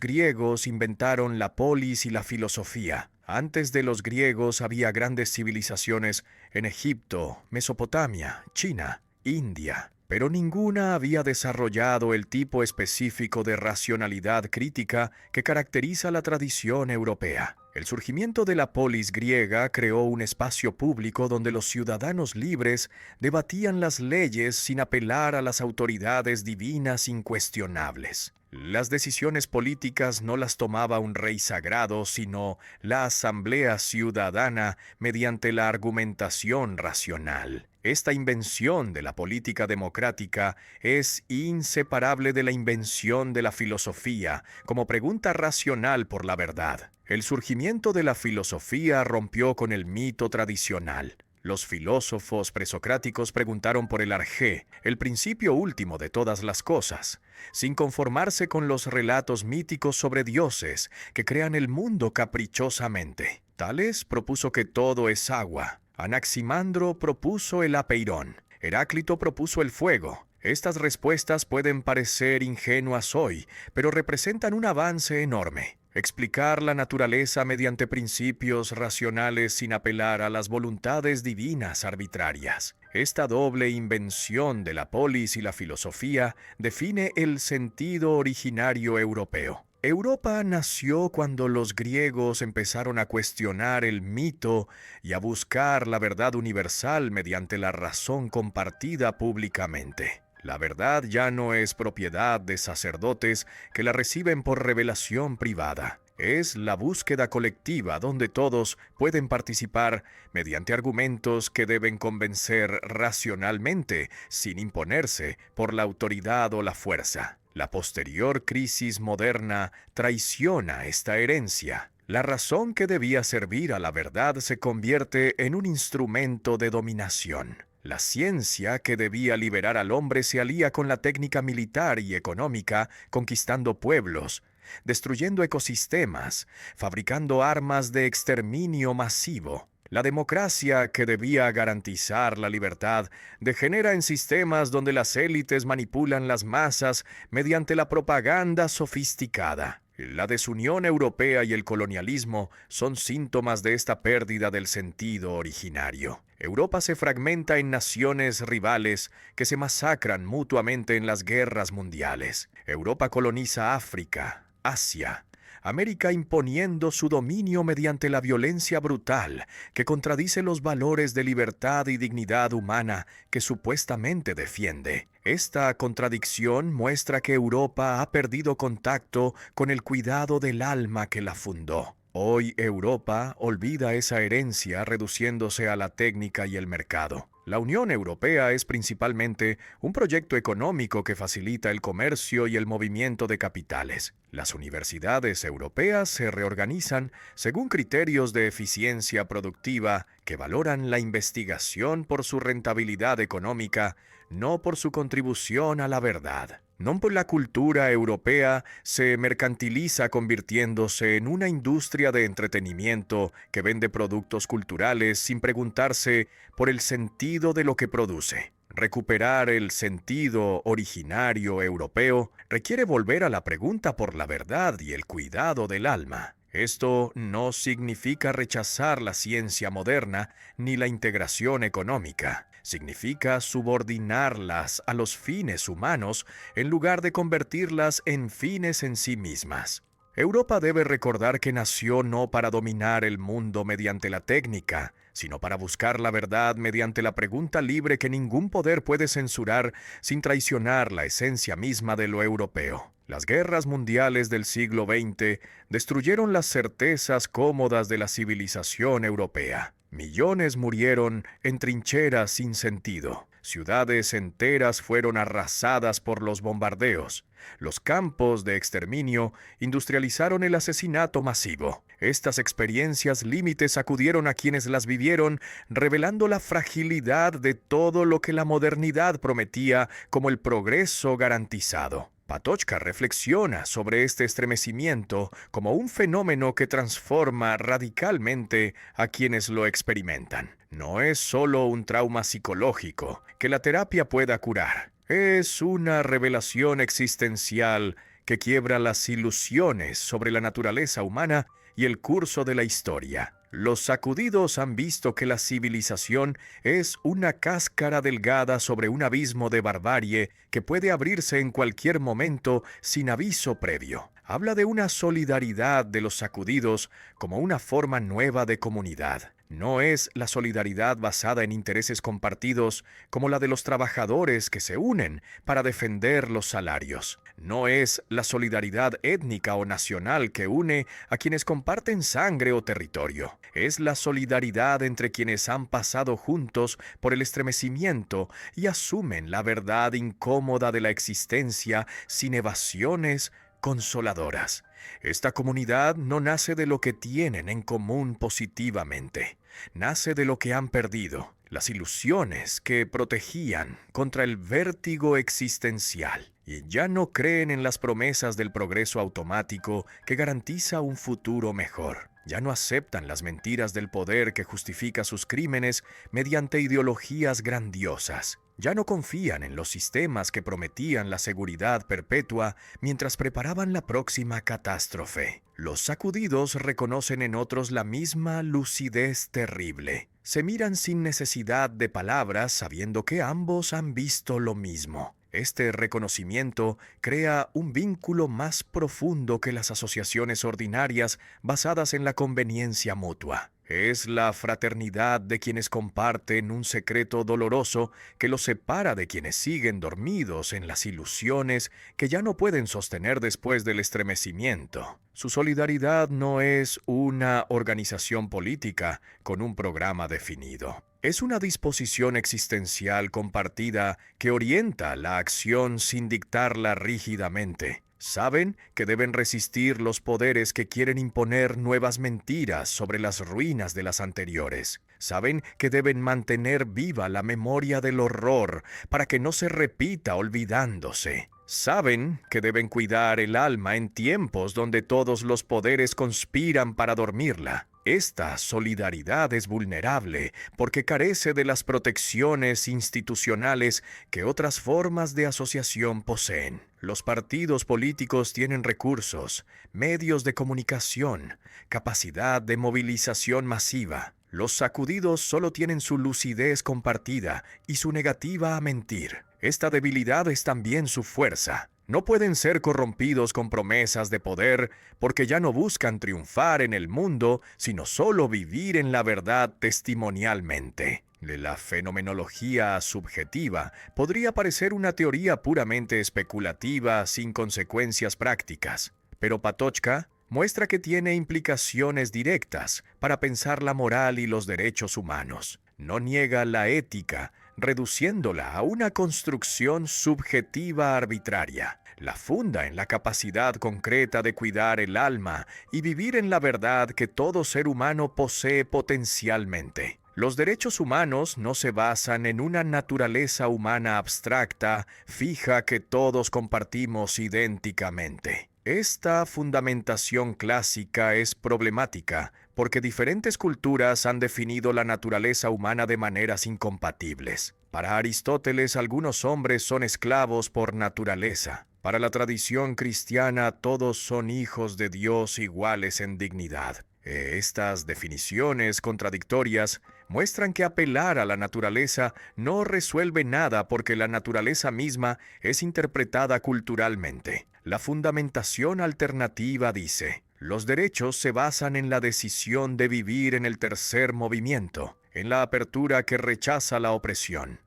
griegos inventaron la polis y la filosofía. Antes de los griegos había grandes civilizaciones en Egipto, Mesopotamia, China, India, pero ninguna había desarrollado el tipo específico de racionalidad crítica que caracteriza la tradición europea. El surgimiento de la polis griega creó un espacio público donde los ciudadanos libres debatían las leyes sin apelar a las autoridades divinas incuestionables. Las decisiones políticas no las tomaba un rey sagrado, sino la asamblea ciudadana mediante la argumentación racional. Esta invención de la política democrática es inseparable de la invención de la filosofía como pregunta racional por la verdad. El surgimiento de la filosofía rompió con el mito tradicional. Los filósofos presocráticos preguntaron por el arjé, el principio último de todas las cosas, sin conformarse con los relatos míticos sobre dioses que crean el mundo caprichosamente. Tales propuso que todo es agua. Anaximandro propuso el apeirón. Heráclito propuso el fuego. Estas respuestas pueden parecer ingenuas hoy, pero representan un avance enorme. Explicar la naturaleza mediante principios racionales sin apelar a las voluntades divinas arbitrarias. Esta doble invención de la polis y la filosofía define el sentido originario europeo. Europa nació cuando los griegos empezaron a cuestionar el mito y a buscar la verdad universal mediante la razón compartida públicamente. La verdad ya no es propiedad de sacerdotes que la reciben por revelación privada. Es la búsqueda colectiva donde todos pueden participar mediante argumentos que deben convencer racionalmente, sin imponerse por la autoridad o la fuerza. La posterior crisis moderna traiciona esta herencia. La razón que debía servir a la verdad se convierte en un instrumento de dominación. La ciencia que debía liberar al hombre se alía con la técnica militar y económica, conquistando pueblos, destruyendo ecosistemas, fabricando armas de exterminio masivo. La democracia, que debía garantizar la libertad, degenera en sistemas donde las élites manipulan las masas mediante la propaganda sofisticada. La desunión europea y el colonialismo son síntomas de esta pérdida del sentido originario. Europa se fragmenta en naciones rivales que se masacran mutuamente en las guerras mundiales. Europa coloniza África, Asia, América imponiendo su dominio mediante la violencia brutal que contradice los valores de libertad y dignidad humana que supuestamente defiende. Esta contradicción muestra que Europa ha perdido contacto con el cuidado del alma que la fundó. Hoy Europa olvida esa herencia reduciéndose a la técnica y el mercado. La Unión Europea es principalmente un proyecto económico que facilita el comercio y el movimiento de capitales. Las universidades europeas se reorganizan según criterios de eficiencia productiva que valoran la investigación por su rentabilidad económica, no por su contribución a la verdad. No por la cultura europea se mercantiliza convirtiéndose en una industria de entretenimiento que vende productos culturales sin preguntarse por el sentido de lo que produce. Recuperar el sentido originario europeo requiere volver a la pregunta por la verdad y el cuidado del alma. Esto no significa rechazar la ciencia moderna ni la integración económica. Significa subordinarlas a los fines humanos en lugar de convertirlas en fines en sí mismas. Europa debe recordar que nació no para dominar el mundo mediante la técnica, sino para buscar la verdad mediante la pregunta libre que ningún poder puede censurar sin traicionar la esencia misma de lo europeo. Las guerras mundiales del siglo XX destruyeron las certezas cómodas de la civilización europea. Millones murieron en trincheras sin sentido. Ciudades enteras fueron arrasadas por los bombardeos. Los campos de exterminio industrializaron el asesinato masivo. Estas experiencias límites sacudieron a quienes las vivieron, revelando la fragilidad de todo lo que la modernidad prometía como el progreso garantizado. Patočka reflexiona sobre este estremecimiento como un fenómeno que transforma radicalmente a quienes lo experimentan. No es solo un trauma psicológico que la terapia pueda curar. Es una revelación existencial que quiebra las ilusiones sobre la naturaleza humana y el curso de la historia. Los sacudidos han visto que la civilización es una cáscara delgada sobre un abismo de barbarie que puede abrirse en cualquier momento sin aviso previo. Habla de una solidaridad de los sacudidos como una forma nueva de comunidad. No es la solidaridad basada en intereses compartidos como la de los trabajadores que se unen para defender los salarios. No es la solidaridad étnica o nacional que une a quienes comparten sangre o territorio. Es la solidaridad entre quienes han pasado juntos por el estremecimiento y asumen la verdad incómoda de la existencia sin evasiones consoladoras. Esta comunidad no nace de lo que tienen en común positivamente, nace de lo que han perdido, las ilusiones que protegían contra el vértigo existencial, y ya no creen en las promesas del progreso automático que garantiza un futuro mejor. Ya no aceptan las mentiras del poder que justifica sus crímenes mediante ideologías grandiosas. Ya no confían en los sistemas que prometían la seguridad perpetua mientras preparaban la próxima catástrofe. Los sacudidos reconocen en otros la misma lucidez terrible. Se miran sin necesidad de palabras sabiendo que ambos han visto lo mismo. Este reconocimiento crea un vínculo más profundo que las asociaciones ordinarias basadas en la conveniencia mutua. Es la fraternidad de quienes comparten un secreto doloroso que los separa de quienes siguen dormidos en las ilusiones que ya no pueden sostener después del estremecimiento. Su solidaridad no es una organización política con un programa definido. Es una disposición existencial compartida que orienta la acción sin dictarla rígidamente. Saben que deben resistir los poderes que quieren imponer nuevas mentiras sobre las ruinas de las anteriores. Saben que deben mantener viva la memoria del horror para que no se repita olvidándose. Saben que deben cuidar el alma en tiempos donde todos los poderes conspiran para dormirla. Esta solidaridad es vulnerable porque carece de las protecciones institucionales que otras formas de asociación poseen. Los partidos políticos tienen recursos, medios de comunicación, capacidad de movilización masiva. Los sacudidos solo tienen su lucidez compartida y su negativa a mentir. Esta debilidad es también su fuerza. No pueden ser corrompidos con promesas de poder porque ya no buscan triunfar en el mundo, sino solo vivir en la verdad testimonialmente. La fenomenología subjetiva podría parecer una teoría puramente especulativa sin consecuencias prácticas, pero Patočka muestra que tiene implicaciones directas para pensar la moral y los derechos humanos. No niega la ética, reduciéndola a una construcción subjetiva arbitraria. La funda en la capacidad concreta de cuidar el alma y vivir en la verdad que todo ser humano posee potencialmente. Los derechos humanos no se basan en una naturaleza humana abstracta, fija que todos compartimos idénticamente. Esta fundamentación clásica es problemática porque diferentes culturas han definido la naturaleza humana de maneras incompatibles. Para Aristóteles, algunos hombres son esclavos por naturaleza. Para la tradición cristiana, todos son hijos de Dios iguales en dignidad. Estas definiciones contradictorias muestran que apelar a la naturaleza no resuelve nada porque la naturaleza misma es interpretada culturalmente. La fundamentación alternativa dice: los derechos se basan en la decisión de vivir en el tercer movimiento, en la apertura que rechaza la opresión.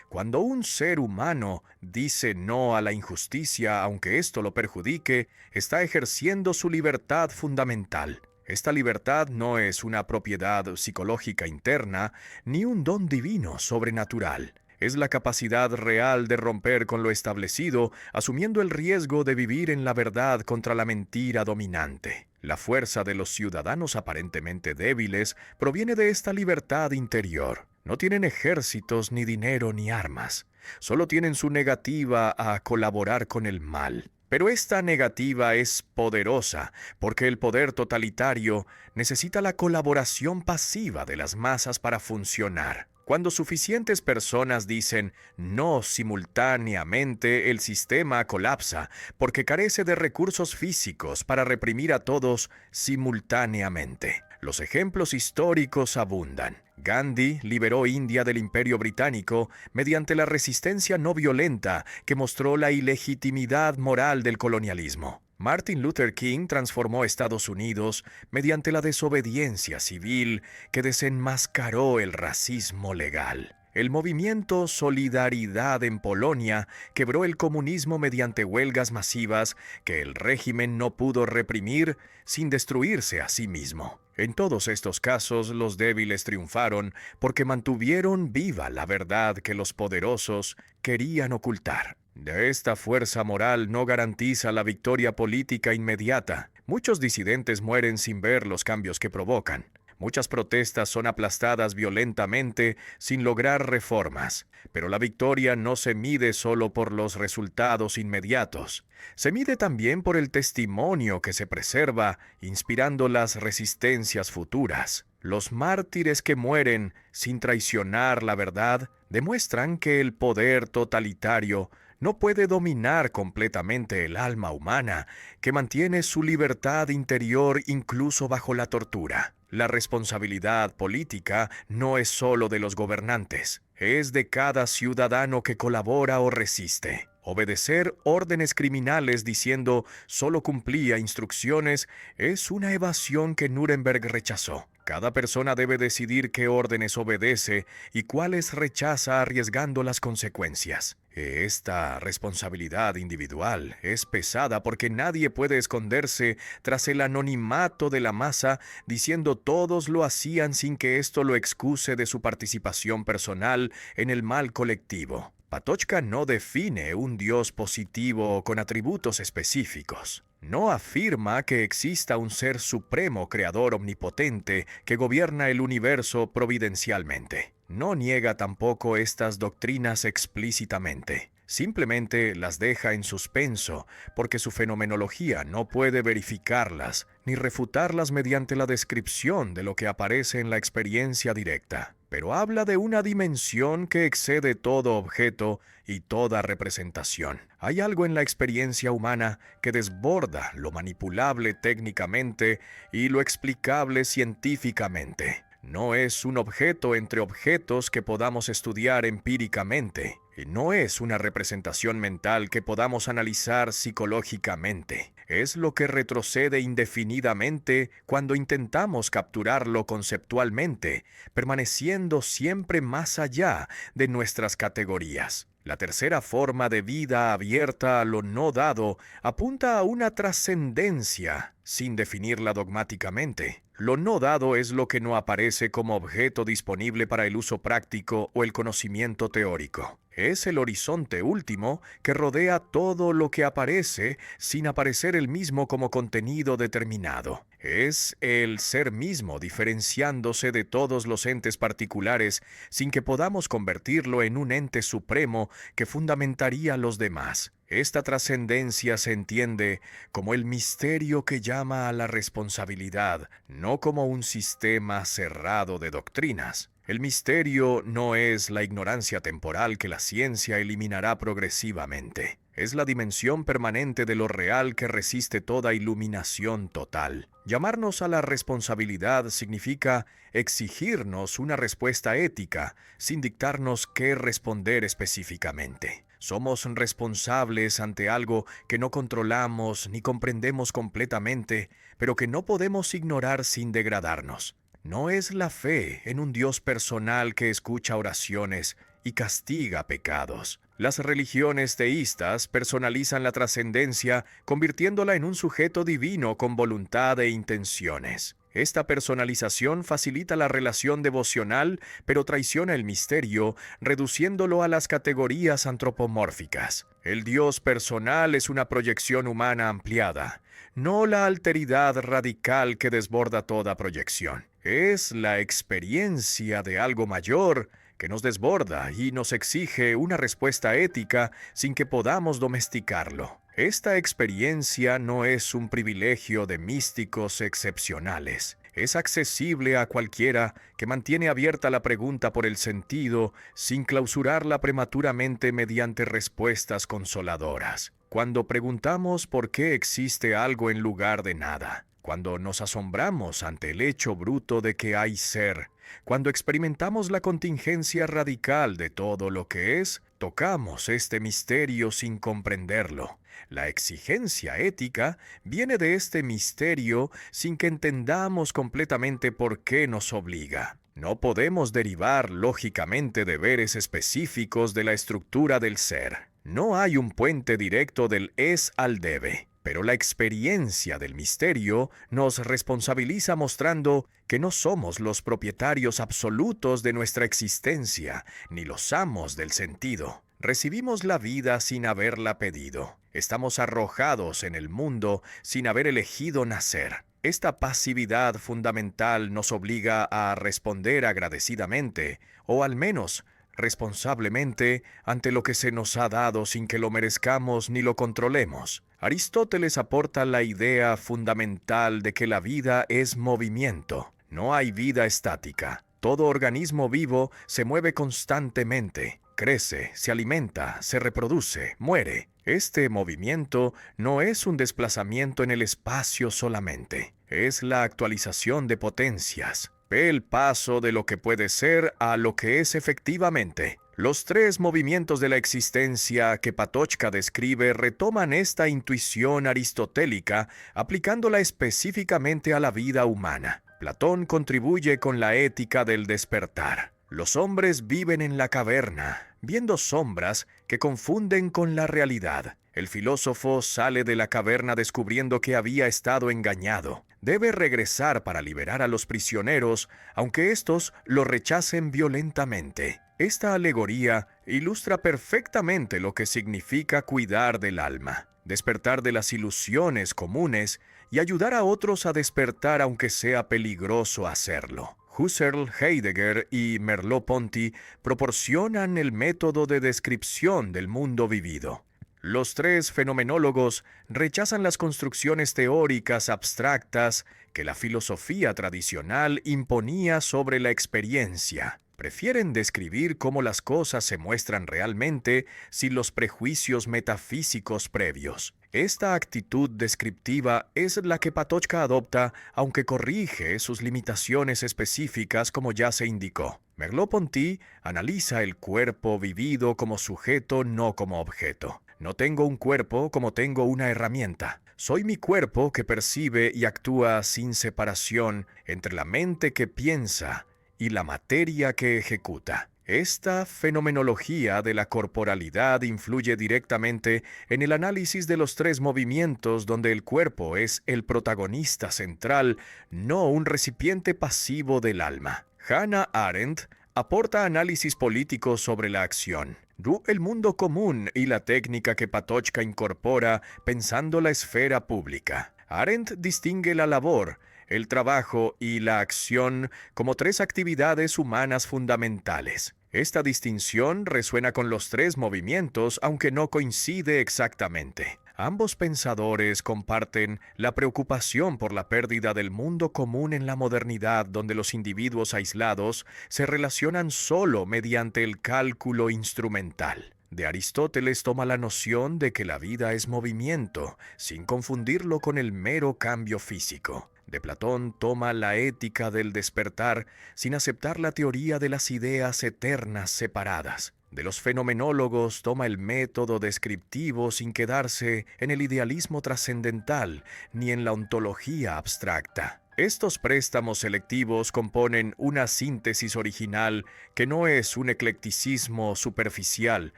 Cuando un ser humano dice no a la injusticia, aunque esto lo perjudique, está ejerciendo su libertad fundamental. Esta libertad no es una propiedad psicológica interna, ni un don divino sobrenatural. Es la capacidad real de romper con lo establecido, asumiendo el riesgo de vivir en la verdad contra la mentira dominante. La fuerza de los ciudadanos aparentemente débiles proviene de esta libertad interior. No tienen ejércitos, ni dinero, ni armas. Solo tienen su negativa a colaborar con el mal. Pero esta negativa es poderosa, porque el poder totalitario necesita la colaboración pasiva de las masas para funcionar. Cuando suficientes personas dicen no simultáneamente, el sistema colapsa, porque carece de recursos físicos para reprimir a todos simultáneamente. Los ejemplos históricos abundan. Gandhi liberó India del Imperio Británico mediante la resistencia no violenta que mostró la ilegitimidad moral del colonialismo. Martin Luther King transformó Estados Unidos mediante la desobediencia civil que desenmascaró el racismo legal. El movimiento Solidaridad en Polonia quebró el comunismo mediante huelgas masivas que el régimen no pudo reprimir sin destruirse a sí mismo. En todos estos casos, los débiles triunfaron porque mantuvieron viva la verdad que los poderosos querían ocultar. De esta fuerza moral no garantiza la victoria política inmediata. Muchos disidentes mueren sin ver los cambios que provocan. Muchas protestas son aplastadas violentamente sin lograr reformas, pero la victoria no se mide solo por los resultados inmediatos. Se mide también por el testimonio que se preserva, inspirando las resistencias futuras. Los mártires que mueren sin traicionar la verdad demuestran que el poder totalitario no puede dominar completamente el alma humana, que mantiene su libertad interior incluso bajo la tortura. La responsabilidad política no es solo de los gobernantes, es de cada ciudadano que colabora o resiste. Obedecer órdenes criminales diciendo solo cumplía instrucciones es una evasión que Nuremberg rechazó. Cada persona debe decidir qué órdenes obedece y cuáles rechaza arriesgando las consecuencias. Esta responsabilidad individual es pesada porque nadie puede esconderse tras el anonimato de la masa diciendo todos lo hacían sin que esto lo excuse de su participación personal en el mal colectivo. Patočka no define un Dios positivo con atributos específicos. No afirma que exista un ser supremo creador omnipotente que gobierna el universo providencialmente. No niega tampoco estas doctrinas explícitamente. Simplemente las deja en suspenso porque su fenomenología no puede verificarlas ni refutarlas mediante la descripción de lo que aparece en la experiencia directa. Pero habla de una dimensión que excede todo objeto y toda representación. Hay algo en la experiencia humana que desborda lo manipulable técnicamente y lo explicable científicamente. No es un objeto entre objetos que podamos estudiar empíricamente, y no es una representación mental que podamos analizar psicológicamente. Es lo que retrocede indefinidamente cuando intentamos capturarlo conceptualmente, permaneciendo siempre más allá de nuestras categorías. La tercera forma de vida abierta a lo no dado apunta a una trascendencia, sin definirla dogmáticamente. Lo no dado es lo que no aparece como objeto disponible para el uso práctico o el conocimiento teórico. Es el horizonte último que rodea todo lo que aparece sin aparecer el mismo como contenido determinado. Es el ser mismo diferenciándose de todos los entes particulares sin que podamos convertirlo en un ente supremo que fundamentaría a los demás. Esta trascendencia se entiende como el misterio que llama a la responsabilidad, no como un sistema cerrado de doctrinas. El misterio no es la ignorancia temporal que la ciencia eliminará progresivamente. Es la dimensión permanente de lo real que resiste toda iluminación total. Llamarnos a la responsabilidad significa exigirnos una respuesta ética, sin dictarnos qué responder específicamente. Somos responsables ante algo que no controlamos ni comprendemos completamente, pero que no podemos ignorar sin degradarnos. No es la fe en un Dios personal que escucha oraciones y castiga pecados. Las religiones teístas personalizan la trascendencia, convirtiéndola en un sujeto divino con voluntad e intenciones. Esta personalización facilita la relación devocional, pero traiciona el misterio, reduciéndolo a las categorías antropomórficas. El Dios personal es una proyección humana ampliada, no la alteridad radical que desborda toda proyección. Es la experiencia de algo mayor que nos desborda y nos exige una respuesta ética sin que podamos domesticarlo. Esta experiencia no es un privilegio de místicos excepcionales. Es accesible a cualquiera que mantiene abierta la pregunta por el sentido sin clausurarla prematuramente mediante respuestas consoladoras. Cuando preguntamos por qué existe algo en lugar de nada, cuando nos asombramos ante el hecho bruto de que hay ser, cuando experimentamos la contingencia radical de todo lo que es, tocamos este misterio sin comprenderlo. La exigencia ética viene de este misterio sin que entendamos completamente por qué nos obliga. No podemos derivar lógicamente deberes específicos de la estructura del ser. No hay un puente directo del es al debe. Pero la experiencia del misterio nos responsabiliza mostrando que no somos los propietarios absolutos de nuestra existencia, ni los amos del sentido. Recibimos la vida sin haberla pedido. Estamos arrojados en el mundo sin haber elegido nacer. Esta pasividad fundamental nos obliga a responder agradecidamente, o al menos responsablemente, ante lo que se nos ha dado sin que lo merezcamos ni lo controlemos. Aristóteles aporta la idea fundamental de que la vida es movimiento. No hay vida estática. Todo organismo vivo se mueve constantemente. Crece, se alimenta, se reproduce, muere. Este movimiento no es un desplazamiento en el espacio solamente. Es la actualización de potencias. Ve el paso de lo que puede ser a lo que es efectivamente. Los tres movimientos de la existencia que Patočka describe retoman esta intuición aristotélica, aplicándola específicamente a la vida humana. Platón contribuye con la ética del despertar. Los hombres viven en la caverna, viendo sombras que confunden con la realidad. El filósofo sale de la caverna descubriendo que había estado engañado. Debe regresar para liberar a los prisioneros, aunque éstos lo rechacen violentamente. Esta alegoría ilustra perfectamente lo que significa cuidar del alma, despertar de las ilusiones comunes y ayudar a otros a despertar aunque sea peligroso hacerlo. Husserl, Heidegger y Merleau-Ponty proporcionan el método de descripción del mundo vivido. Los tres fenomenólogos rechazan las construcciones teóricas abstractas que la filosofía tradicional imponía sobre la experiencia. Prefieren describir cómo las cosas se muestran realmente sin los prejuicios metafísicos previos. Esta actitud descriptiva es la que Patočka adopta, aunque corrige sus limitaciones específicas como ya se indicó. Merleau-Ponty analiza el cuerpo vivido como sujeto, no como objeto. No tengo un cuerpo como tengo una herramienta. Soy mi cuerpo que percibe y actúa sin separación entre la mente que piensa y la materia que ejecuta. Esta fenomenología de la corporalidad influye directamente en el análisis de los tres movimientos donde el cuerpo es el protagonista central, no un recipiente pasivo del alma. Hannah Arendt aporta análisis políticos sobre la acción, el mundo común y la técnica que Patočka incorpora pensando la esfera pública. Arendt distingue la labor, el trabajo y la acción como tres actividades humanas fundamentales. Esta distinción resuena con los tres movimientos, aunque no coincide exactamente. Ambos pensadores comparten la preocupación por la pérdida del mundo común en la modernidad, donde los individuos aislados se relacionan solo mediante el cálculo instrumental. De Aristóteles toma la noción de que la vida es movimiento, sin confundirlo con el mero cambio físico. De Platón toma la ética del despertar, sin aceptar la teoría de las ideas eternas separadas. De los fenomenólogos toma el método descriptivo sin quedarse en el idealismo trascendental ni en la ontología abstracta. Estos préstamos selectivos componen una síntesis original que no es un eclecticismo superficial,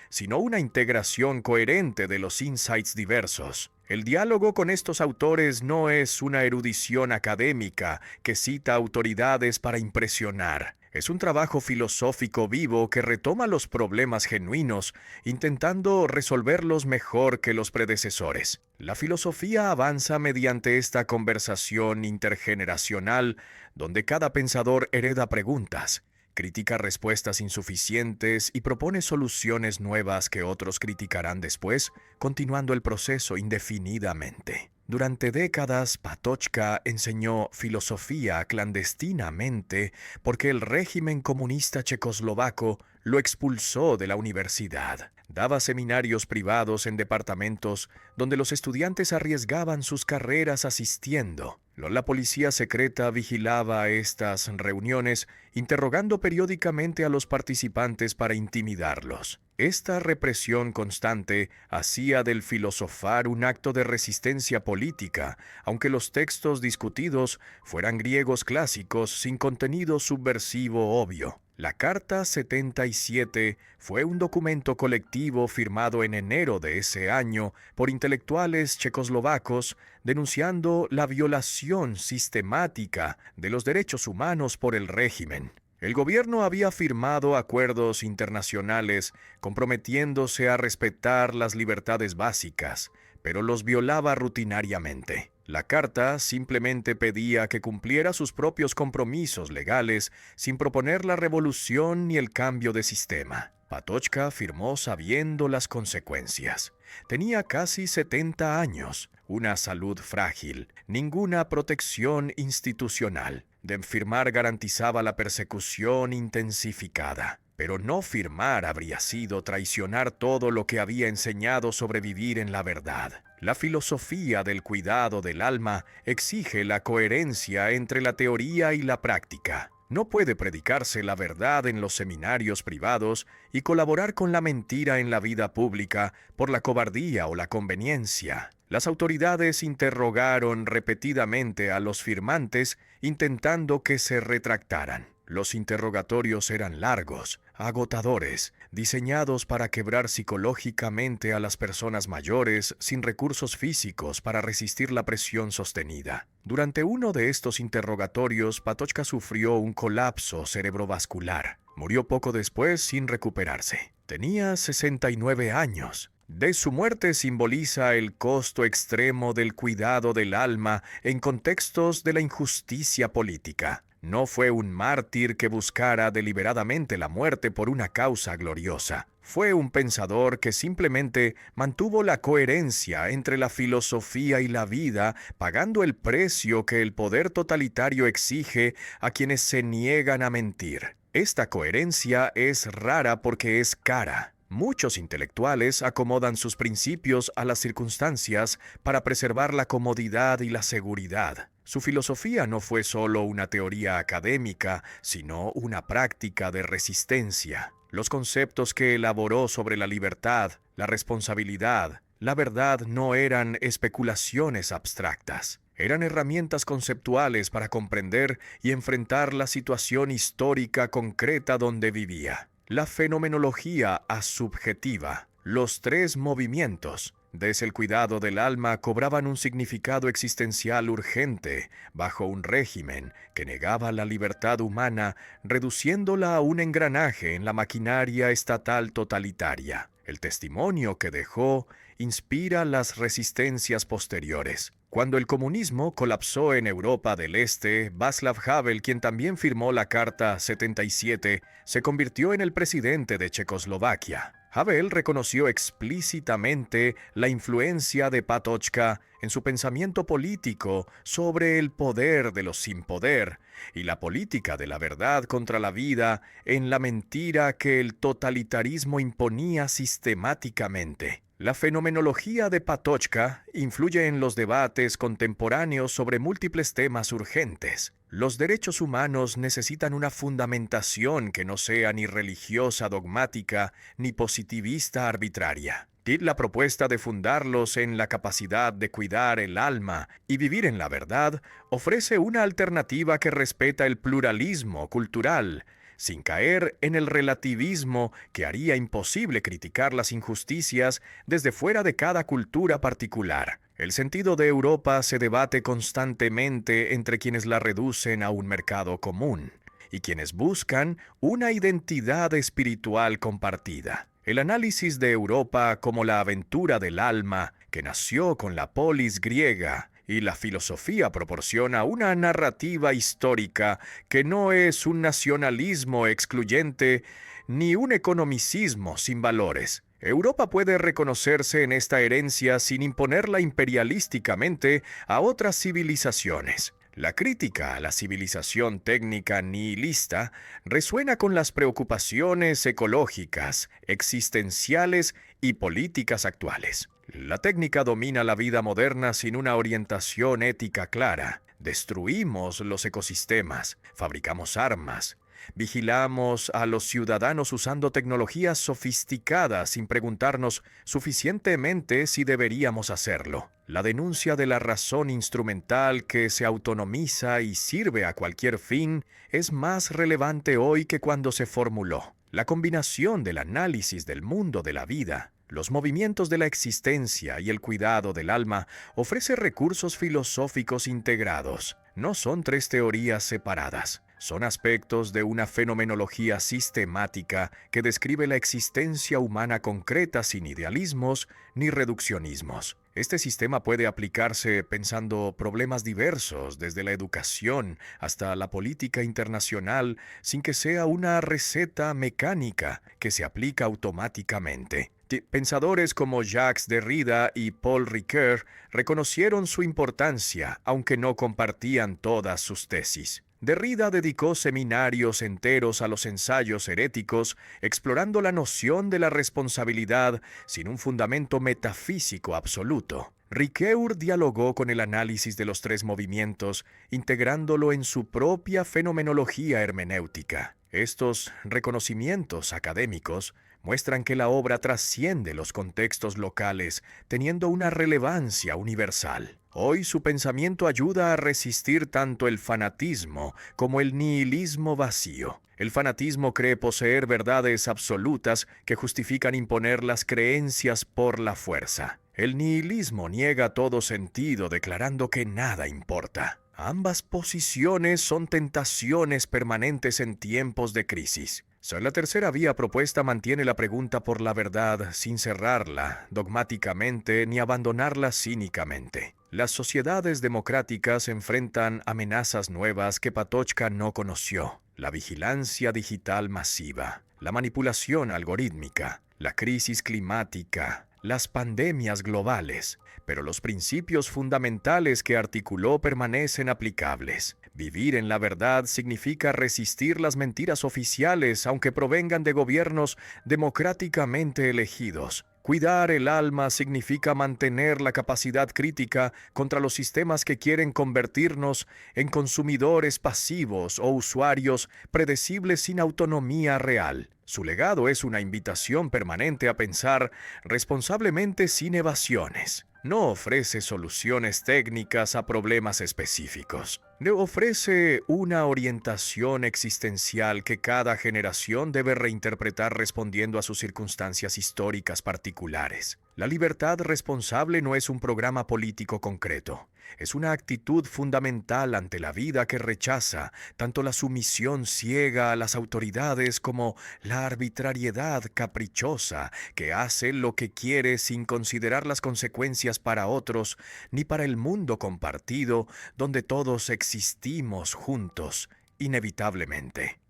sino una integración coherente de los insights diversos. El diálogo con estos autores no es una erudición académica que cita autoridades para impresionar. Es un trabajo filosófico vivo que retoma los problemas genuinos, intentando resolverlos mejor que los predecesores. La filosofía avanza mediante esta conversación intergeneracional, donde cada pensador hereda preguntas, critica respuestas insuficientes y propone soluciones nuevas que otros criticarán después, continuando el proceso indefinidamente. Durante décadas, Patočka enseñó filosofía clandestinamente porque el régimen comunista checoslovaco lo expulsó de la universidad. Daba seminarios privados en departamentos donde los estudiantes arriesgaban sus carreras asistiendo. La policía secreta vigilaba estas reuniones, interrogando periódicamente a los participantes para intimidarlos. Esta represión constante hacía del filosofar un acto de resistencia política, aunque los textos discutidos fueran griegos clásicos sin contenido subversivo obvio. La Carta 77 fue un documento colectivo firmado en enero de ese año por intelectuales checoslovacos denunciando la violación sistemática de los derechos humanos por el régimen. El gobierno había firmado acuerdos internacionales comprometiéndose a respetar las libertades básicas, pero los violaba rutinariamente. La carta simplemente pedía que cumpliera sus propios compromisos legales sin proponer la revolución ni el cambio de sistema. Patočka firmó sabiendo las consecuencias. Tenía casi 70 años, una salud frágil, ninguna protección institucional. De firmar garantizaba la persecución intensificada. Pero no firmar habría sido traicionar todo lo que había enseñado sobre vivir en la verdad. La filosofía del cuidado del alma exige la coherencia entre la teoría y la práctica. No puede predicarse la verdad en los seminarios privados y colaborar con la mentira en la vida pública por la cobardía o la conveniencia. Las autoridades interrogaron repetidamente a los firmantes intentando que se retractaran. Los interrogatorios eran largos, agotadores, diseñados para quebrar psicológicamente a las personas mayores sin recursos físicos para resistir la presión sostenida. Durante uno de estos interrogatorios, Patočka sufrió un colapso cerebrovascular. Murió poco después sin recuperarse. Tenía 69 años. De su muerte simboliza el costo extremo del cuidado del alma en contextos de la injusticia política. No fue un mártir que buscara deliberadamente la muerte por una causa gloriosa. Fue un pensador que simplemente mantuvo la coherencia entre la filosofía y la vida, pagando el precio que el poder totalitario exige a quienes se niegan a mentir. Esta coherencia es rara porque es cara. Muchos intelectuales acomodan sus principios a las circunstancias para preservar la comodidad y la seguridad. Su filosofía no fue solo una teoría académica, sino una práctica de resistencia. Los conceptos que elaboró sobre la libertad, la responsabilidad, la verdad no eran especulaciones abstractas. Eran herramientas conceptuales para comprender y enfrentar la situación histórica concreta donde vivía. La fenomenología asubjetiva. Los tres movimientos, desde el cuidado del alma, cobraban un significado existencial urgente bajo un régimen que negaba la libertad humana, reduciéndola a un engranaje en la maquinaria estatal totalitaria. El testimonio que dejó inspira las resistencias posteriores. Cuando el comunismo colapsó en Europa del Este, Václav Havel, quien también firmó la Carta 77, se convirtió en el presidente de Checoslovaquia. Havel reconoció explícitamente la influencia de Patočka en su pensamiento político sobre el poder de los sin poder y la política de la verdad contra la vida en la mentira que el totalitarismo imponía sistemáticamente. La fenomenología de Patočka influye en los debates contemporáneos sobre múltiples temas urgentes. Los derechos humanos necesitan una fundamentación que no sea ni religiosa dogmática ni positivista arbitraria. La propuesta de fundarlos en la capacidad de cuidar el alma y vivir en la verdad ofrece una alternativa que respeta el pluralismo cultural, sin caer en el relativismo que haría imposible criticar las injusticias desde fuera de cada cultura particular. El sentido de Europa se debate constantemente entre quienes la reducen a un mercado común y quienes buscan una identidad espiritual compartida. El análisis de Europa como la aventura del alma, que nació con la polis griega, y la filosofía proporciona una narrativa histórica que no es un nacionalismo excluyente ni un economicismo sin valores. Europa puede reconocerse en esta herencia sin imponerla imperialísticamente a otras civilizaciones. La crítica a la civilización técnica nihilista resuena con las preocupaciones ecológicas, existenciales y políticas actuales. La técnica domina la vida moderna sin una orientación ética clara. Destruimos los ecosistemas, fabricamos armas, vigilamos a los ciudadanos usando tecnologías sofisticadas sin preguntarnos suficientemente si deberíamos hacerlo. La denuncia de la razón instrumental que se autonomiza y sirve a cualquier fin es más relevante hoy que cuando se formuló. La combinación del análisis del mundo de la vida, los movimientos de la existencia y el cuidado del alma ofrece recursos filosóficos integrados. No son tres teorías separadas. Son aspectos de una fenomenología sistemática que describe la existencia humana concreta sin idealismos ni reduccionismos. Este sistema puede aplicarse pensando problemas diversos, desde la educación hasta la política internacional, sin que sea una receta mecánica que se aplica automáticamente. Pensadores como Jacques Derrida y Paul Ricoeur reconocieron su importancia, aunque no compartían todas sus tesis. Derrida dedicó seminarios enteros a los ensayos heréticos, explorando la noción de la responsabilidad sin un fundamento metafísico absoluto. Ricoeur dialogó con el análisis de los tres movimientos, integrándolo en su propia fenomenología hermenéutica. Estos reconocimientos académicos muestran que la obra trasciende los contextos locales, teniendo una relevancia universal. Hoy su pensamiento ayuda a resistir tanto el fanatismo como el nihilismo vacío. El fanatismo cree poseer verdades absolutas que justifican imponer las creencias por la fuerza. El nihilismo niega todo sentido, declarando que nada importa. Ambas posiciones son tentaciones permanentes en tiempos de crisis. La tercera vía propuesta mantiene la pregunta por la verdad sin cerrarla dogmáticamente ni abandonarla cínicamente. Las sociedades democráticas enfrentan amenazas nuevas que Patočka no conoció: la vigilancia digital masiva, la manipulación algorítmica, la crisis climática, las pandemias globales, pero los principios fundamentales que articuló permanecen aplicables. Vivir en la verdad significa resistir las mentiras oficiales, aunque provengan de gobiernos democráticamente elegidos. Cuidar el alma significa mantener la capacidad crítica contra los sistemas que quieren convertirnos en consumidores pasivos o usuarios predecibles sin autonomía real. Su legado es una invitación permanente a pensar responsablemente sin evasiones. no ofrece soluciones técnicas a problemas específicos. Le ofrece una orientación existencial que cada generación debe reinterpretar respondiendo a sus circunstancias históricas particulares. La libertad responsable no es un programa político concreto. Es una actitud fundamental ante la vida que rechaza tanto la sumisión ciega a las autoridades como la arbitrariedad caprichosa que hace lo que quiere sin considerar las consecuencias para otros ni para el mundo compartido donde todos existimos juntos, inevitablemente.